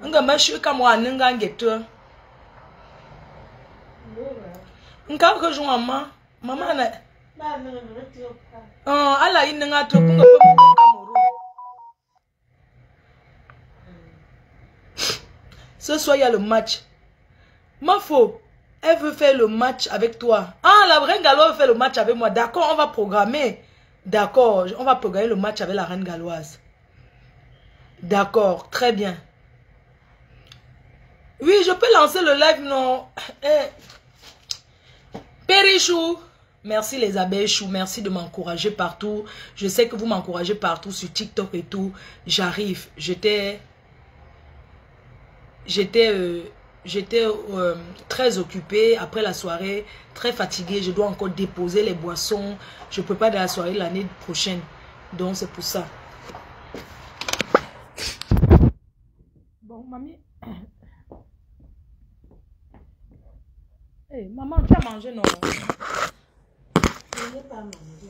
nga mashu kamwa nga ngeto nga ko jo mama na ala yin nga to nga Cameroun. Ce soir il y a le match. Ma faux, elle veut faire le match avec toi. Ah, la reine galloise veut faire le match avec moi. D'accord, on va programmer. D'accord, on va programmer le match avec la reine galloise. D'accord, très bien. Oui, je peux lancer le live, non? Périchou. Merci les abeilles chou, merci de m'encourager partout. Je sais que vous m'encouragez partout sur TikTok et tout. J'arrive. J'étais très occupée après la soirée, très fatiguée. Je dois encore déposer les boissons. Je ne peux pas de la soirée l'année prochaine. Donc c'est pour ça. Bon, mamie. Hey, maman, tu as mangé, non?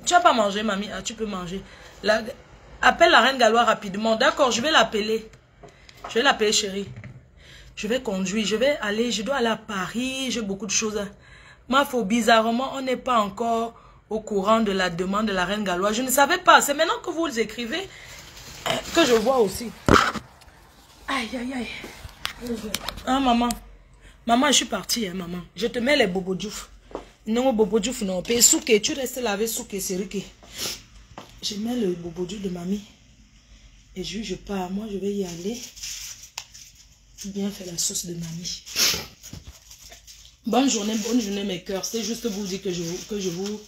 Tu n'as pas mangé, mamie. Ah, tu peux manger. Appelle la reine galloise rapidement. D'accord, je vais l'appeler. Je vais l'appeler, chérie. Je vais conduire, je dois aller à Paris, j'ai beaucoup de choses. Ma faut bizarrement, on n'est pas encore au courant de la demande de la reine galloise. Je ne savais pas, c'est maintenant que vous écrivez que je vois aussi. Aïe, aïe, aïe. Ah, maman. Maman, je suis partie, hein, maman. Je te mets les bobo djouf. Non, bobo djouf, non. Puis souké, tu restes laver souké, c'est riqué. Je mets le bobo djouf de mamie. Et je pars. Moi, je vais y aller. Bien fait la sauce de mamie. Bonne journée mes cœurs. C'est juste vous dire que je vous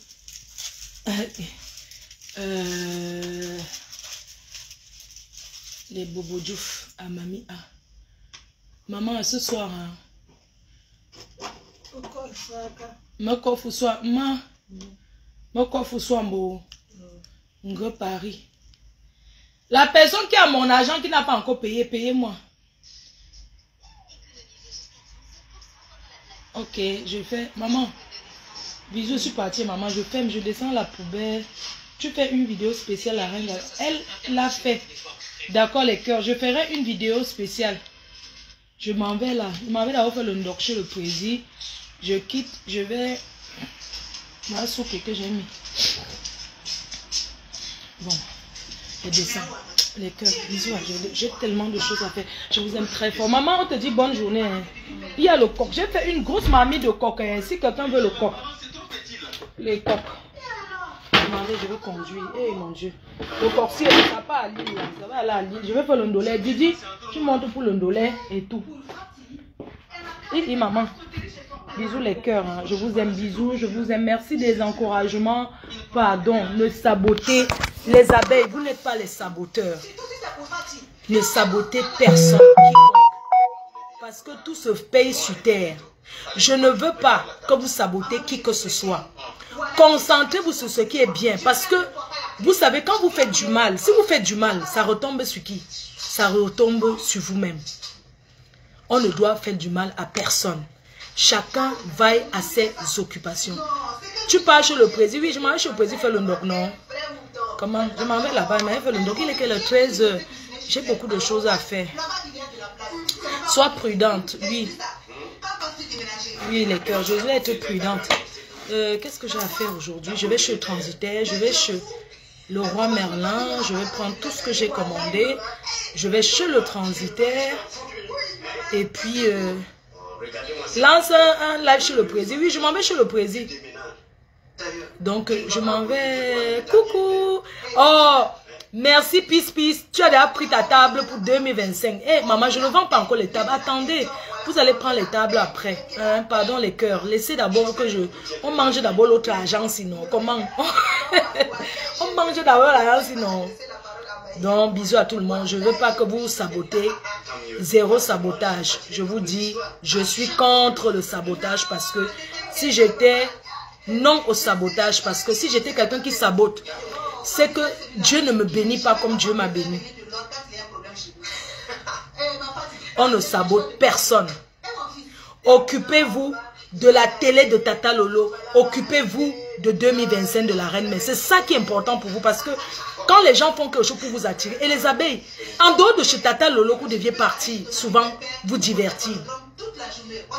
les bobo djouf à mamie. Ah. Maman, ce soir, hein, me coffre soit Paris. La personne qui a mon argent qui n'a pas encore payé, payez-moi. Ok, je fais. Maman, bisous, je suis partie, maman. Je ferme, je descends la poubelle. Tu fais une vidéo spéciale à Reine. Elle l'a fait. D'accord, les cœurs. Je ferai une vidéo spéciale. Je m'en vais là. Je m'en vais là faire le ndoc chez le président. Je quitte. Je vais. La soupe que j'ai mis. Bon, je descends. Les cœurs, bisous. J'ai tellement de choses à faire. Je vous aime très fort. Maman, on te dit bonne journée. Hein. Il y a le coq. J'ai fait une grosse marmite de coq. Hein. Si quelqu'un veut le coq. Les coqs. Demandez, je vais conduire. Eh mon Dieu. Le coq, si ça va pas à Lille, ça va aller à Lille. Je vais faire le ndolé. Didi, tu montes pour le ndolé et tout. Et maman. Bisous les cœurs. Hein. Je vous aime, bisous. Je vous aime. Merci des encouragements. Pardon. Ne sabotez les abeilles. Vous n'êtes pas les saboteurs. Ne sabotez personne. Parce que tout se paye sur terre. Je ne veux pas que vous sabotez qui que ce soit. Concentrez-vous sur ce qui est bien. Parce que, vous savez, quand vous faites du mal, si vous faites du mal, ça retombe sur qui? Ça retombe sur vous-même. On ne doit faire du mal à personne. Chacun vaille à ses occupations. Tu pars chez le président. Oui, je m'en vais chez le président faire le ndoc, non? Comment? Je m'en vais là-bas, il m'a fait le ndoc. Il est que le 13 heures. J'ai beaucoup de choses à faire. Sois prudente, oui. Oui, les cœurs, je vais être prudente. Qu'est-ce que j'ai à faire aujourd'hui? Je vais chez le transitaire, je vais chez le roi Merlin, je vais prendre tout ce que j'ai commandé. Je vais chez le transitaire. Et puis, lance un live chez le président. Oui, je m'en vais chez le président. Donc, je m'en vais. Coucou. Oh, merci, Peace. Tu as déjà pris ta table pour 2025. Eh, maman, je ne vends pas encore les tables. Attendez, vous allez prendre les tables après. Hein, pardon, les cœurs. Laissez d'abord que je... On mange d'abord l'autre argent, sinon. Comment? On mange d'abord l'argent, sinon. Donc, bisous à tout le monde. Je ne veux pas que vous sabotez. Zéro sabotage. Je vous dis, je suis contre le sabotage parce que si j'étais non au sabotage, parce que si j'étais quelqu'un qui sabote, c'est que Dieu ne me bénit pas comme Dieu m'a béni. On ne sabote personne. Occupez-vous de la télé de Tata Lolo. Occupez-vous de 2025 de la Reine. Mais c'est ça qui est important pour vous parce que quand les gens font quelque chose pour vous attirer, et les abeilles, en dehors de chez Tata Lolo, vous deviez partir, souvent vous divertir.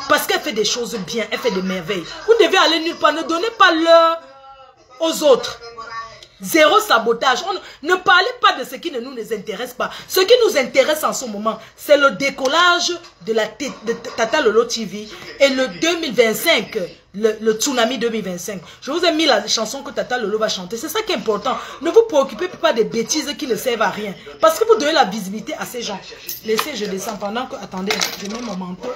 Parce qu'elle fait des choses bien, elle fait des merveilles. Vous devez aller nulle part, ne donnez pas l'heure aux autres. Zéro sabotage. Ne parlez pas de ce qui ne nous intéresse pas. Ce qui nous intéresse en ce moment, c'est le décollage de Tata Lolo TV et le 2025, le tsunami 2025. Je vous ai mis la chanson que Tata Lolo va chanter. C'est ça qui est important. Ne vous préoccupez pas des bêtises qui ne servent à rien. Parce que vous donnez la visibilité à ces gens. Laissez, je descends pendant que... Attendez, je mets mon manteau.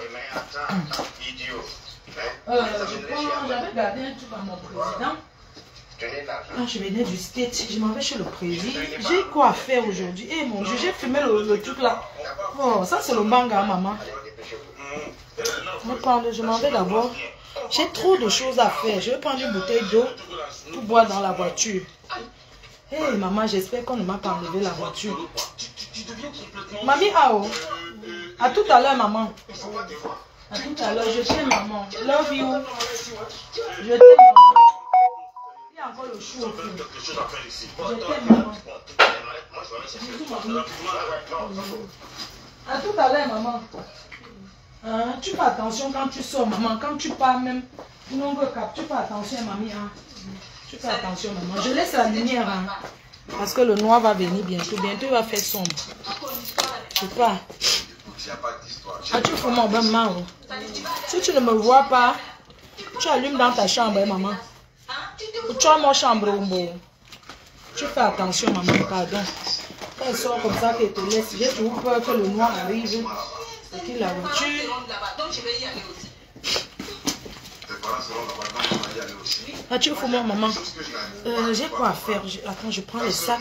J'avais gardé un truc à mon président. Quand je venais du State, je m'en vais chez le président. J'ai quoi à faire aujourd'hui? Eh mon Dieu, j'ai fumé le truc là. Oh, ça c'est le manga, maman. Je m'en vais d'abord. J'ai trop de choses à faire. Je vais prendre une bouteille d'eau pour boire dans la voiture. Eh hey, maman, j'espère qu'on ne m'a pas enlevé la voiture. Mamie Ao. À tout à l'heure, maman. À tout à l'heure, je t'aime, maman. Love you. Je t'aime, maman. Il y a encore le chou au fond. Je t'aime, maman. À tout à l'heure, maman. Hein, tu fais attention quand tu sors, maman. Quand tu pars même, non, tu fais attention, mamie. Hein. Tu fais attention, maman. Je laisse la lumière. Hein, parce que le noir va venir bientôt. Bientôt, il va faire sombre. Je sais pas. Ah, tu fais mon bain, maman. Si tu ne me vois pas, tu allumes dans ta chambre, maman. Tu as mon chambre, tu fais attention, maman, pardon. Quand elle sort comme ça, qu'elle te laisse, j'ai toujours peur que le noir arrive. C'est qui la voiture? Ah, tu fous moi, maman. J'ai quoi à faire? Attends, je prends le sac.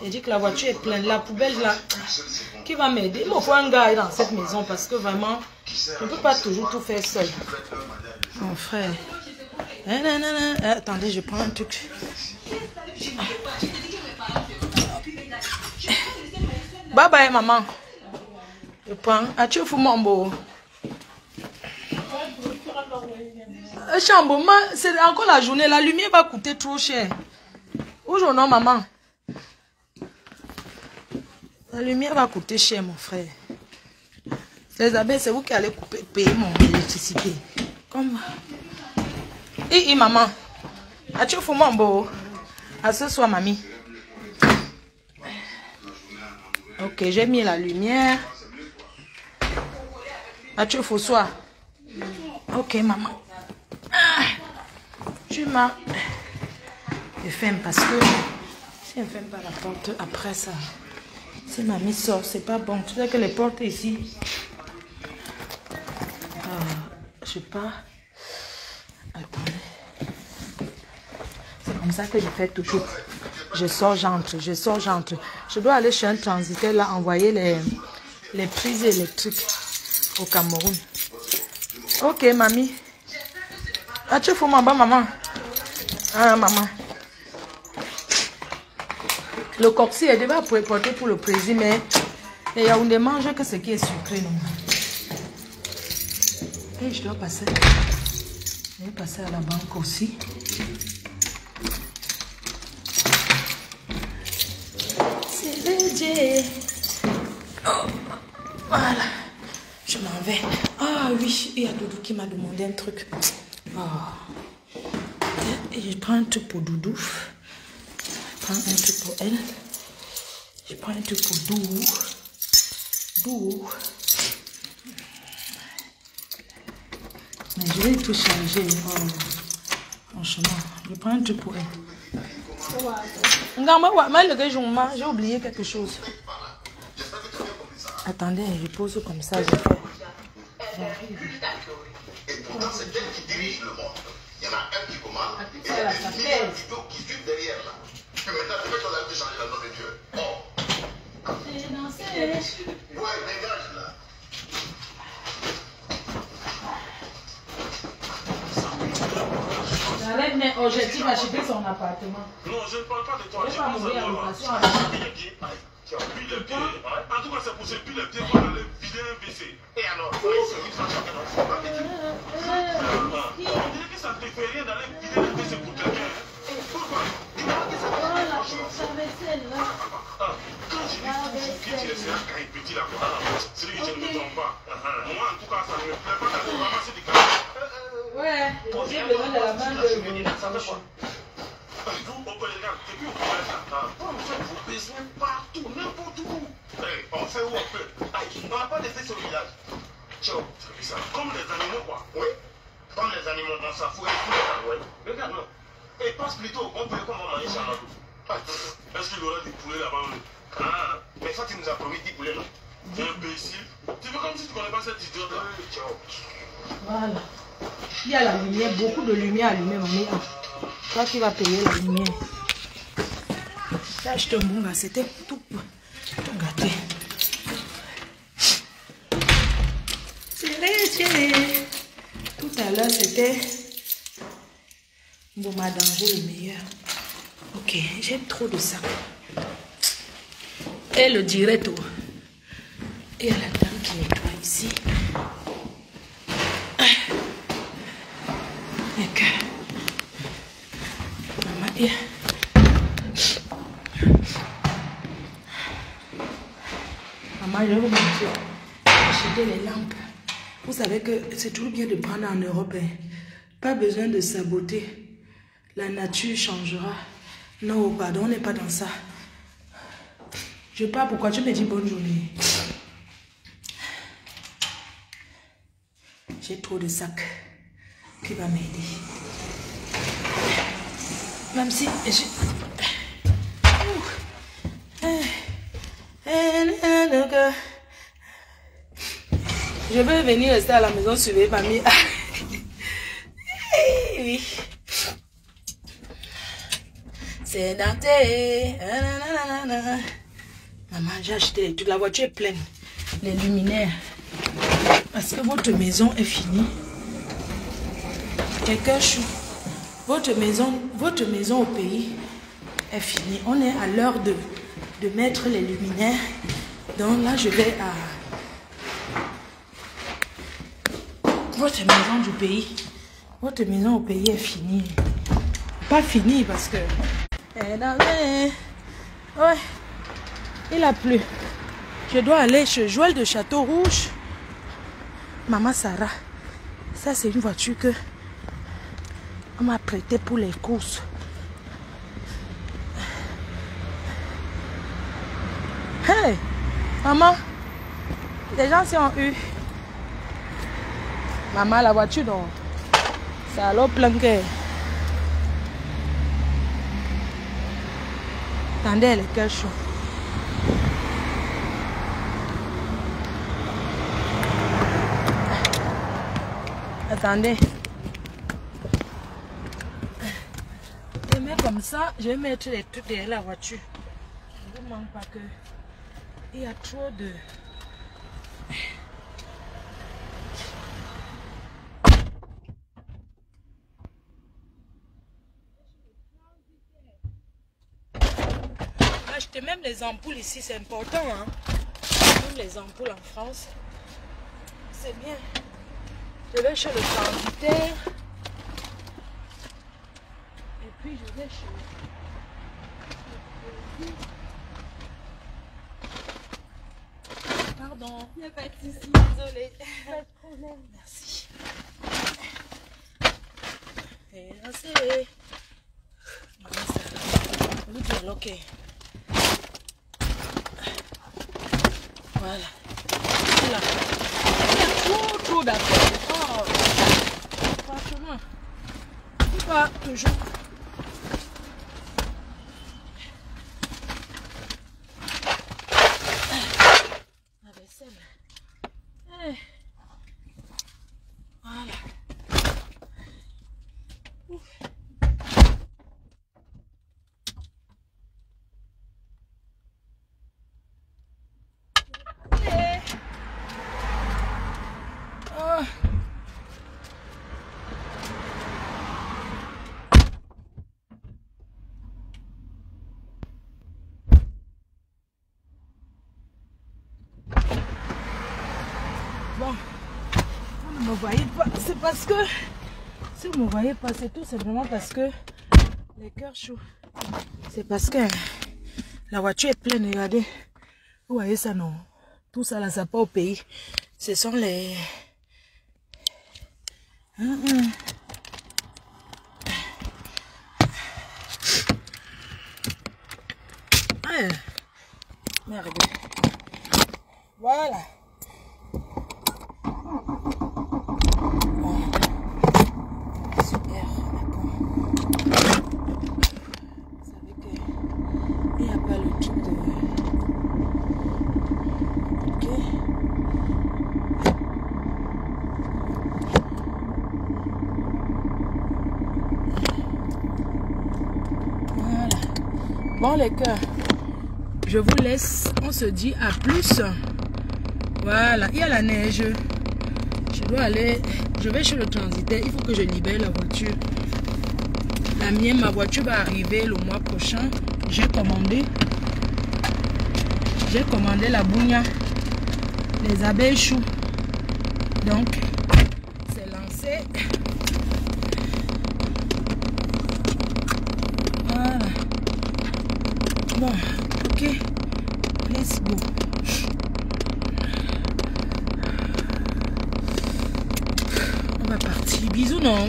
Elle dit que la voiture est pleine. La poubelle là, qui va m'aider? Il me faut un gars dans cette maison parce que vraiment, je ne peux pas toujours tout faire seul. Mon frère. Attendez, je prends un truc. Bye bye, maman. Je prends. Ah, tu fous mon beau. Chambre, c'est encore la journée. La lumière va coûter trop cher. Aujourd'hui, maman. La lumière va coûter cher, mon frère. Les abeilles, c'est vous qui allez payer mon électricité. Comme... Et maman. As-tu fait mon beau? À ce soir, mamie. Ok, j'ai mis la lumière. As-tu fait soir? Ok, maman. Tu m'as... Je ferme parce que si elle ne ferme pas la porte, après ça, si mamie sort, c'est pas bon. Tu sais que les portes ici, je sais pas. comme ça que je fais tout. Je sors, j'entre, je sors, j'entre. Je dois aller chez un transitaire là, envoyer les prises électriques au Cameroun. Ok, mamie. Ah, tu fous ma bonne maman. Ah, maman. Le coxy est déjà porté pour le président, mais il y a où ne mange que ce qui est sucré, non? Et je dois passer. Je vais passer à la banque aussi. C'est le Dieu. Oh, voilà. Je m'en vais. Ah oui, il y a Doudou qui m'a demandé un truc. Oh. Et je prends un truc pour Doudou. Je prends un truc pour elle. Je prends un truc pour Doudou. Doudou. Mais je vais tout changer. Oh. Franchement, je prends un truc pour elle. J'ai oublié quelque chose. Attendez, je pose comme ça. Je fais. Et pourtant, c'est elle qui dirige le monde. Il y en a un qui commande et il y a des milliers de vidéos qui suivent derrière là. Et maintenant, tu veux qu'on a changer le nom de Dieu. Oh. C'est dansé. Ouais, dégage là. J'arrête, mais objectif acheter son appartement. Non, je ne parle pas de toi. Je Je vais pas pense mourir à en toi. location. Tu as pris le pied. En tout cas, c'est pour se piler le pied pour aller vider un WC. Et alors, oui, c'est lui qui s'en charge. On dirait que ça ne te fait rien d'aller vider le WC pour quelqu'un. Pourquoi? Quand je dis toujours que tu es quand il est petit là, c'est lui que je ne me trompe pas. Moi, en tout cas, ça ne me plaît pas d'aller ramasser du café. Ouais, j'ai besoin de la main de... Vous, on peut les regarder, depuis où vous êtes là. On fait vos besoins partout, n'importe où. On fait où on peut. On n'a pas laissé ce village. Ciao. C'est ça. Comme les animaux, quoi. Oui, comme les animaux, on s'en fout. Oui. Regarde, non. Et passe plutôt, on peut comment manger Chamadou. Est-ce qu'il y aura des poulets là-bas? Ah, mais ça, tu nous as promis 10 poulets, non? Imbécile. Tu veux comme si tu ne connais pas cette idiote là. Ciao. Voilà. Il y a la lumière, beaucoup de lumière allumée, mamie. Toi qui vas payer la lumière. J'ai acheté un bon gars, c'était tout gâté. Tout à l'heure, c'était bon, ma danger le meilleur. Ok, j'ai trop de ça. Et le direct. Et la dame qui nettoie ici. Et que maman est. Maman, je vais vous montrer. Acheter les lampes. Vous savez que c'est toujours bien de prendre en Europe. Hein. Pas besoin de saboter. La nature changera. Non, pardon, on n'est pas dans ça. Je sais pas pourquoi tu me dis bonne journée. J'ai trop de sacs qui va m'aider. Même si je veux venir rester à la maison surveiller mamie. Oui. C'est denté. Maman, j'ai acheté toute la voiture est pleine. Les luminaires. Parce que votre maison est finie. Quelqu'un chou. Votre maison au pays est finie. On est à l'heure de mettre les luminaires. Donc là, je vais à votre maison du pays. Votre maison au pays est finie. Pas finie parce que... Ouais, il a plu. Je dois aller chez Joël de Château-Rouge. Maman Sarah. Ça, c'est une voiture que on m'a prêtée pour les courses. Hey, maman, les gens s'y ont eu. Maman, la voiture, non. Ça a l'eau plein que. Attendez, le cœur chaud. Attendez. mets comme ça, je vais mettre les trucs derrière la voiture. Je ne vous manque pas que il y a trop de... Acheter même les ampoules ici, c'est important. Hein? Même les ampoules en France, c'est bien. Je vais chez le transitaire. Et puis je vais chez... Pardon. Il n'y a pas de souci. Désolée. Pas de problème. Merci. Et là c'est... Vous dire ok. Voilà. Là. Il y a trop d'affaires. Oh. Franchement. Pas toujours. La vaisselle. Voilà. Ouf. Bon, vous ne me voyez pas, c'est parce que, si vous ne me voyez pas, c'est tout simplement parce que les cœurs chauds, c'est parce que la voiture est pleine, regardez, vous voyez ça non, tout ça là, ça part au pays, ce sont les... Merde. Voilà. Super, d'accord. Vous savez qu'il n'y a pas le truc de... Ok. Voilà. Bon les cœurs, je vous laisse. On se dit à plus. Voilà, il y a la neige. Je dois aller, je vais chez le transitaire. Il faut que je libère la voiture. La mienne, ma voiture va arriver le mois prochain. J'ai commandé la bougna, les abeilles choux. Donc, c'est lancé. Voilà. Bon, ok. Let's go. On va partir. Bisous, non?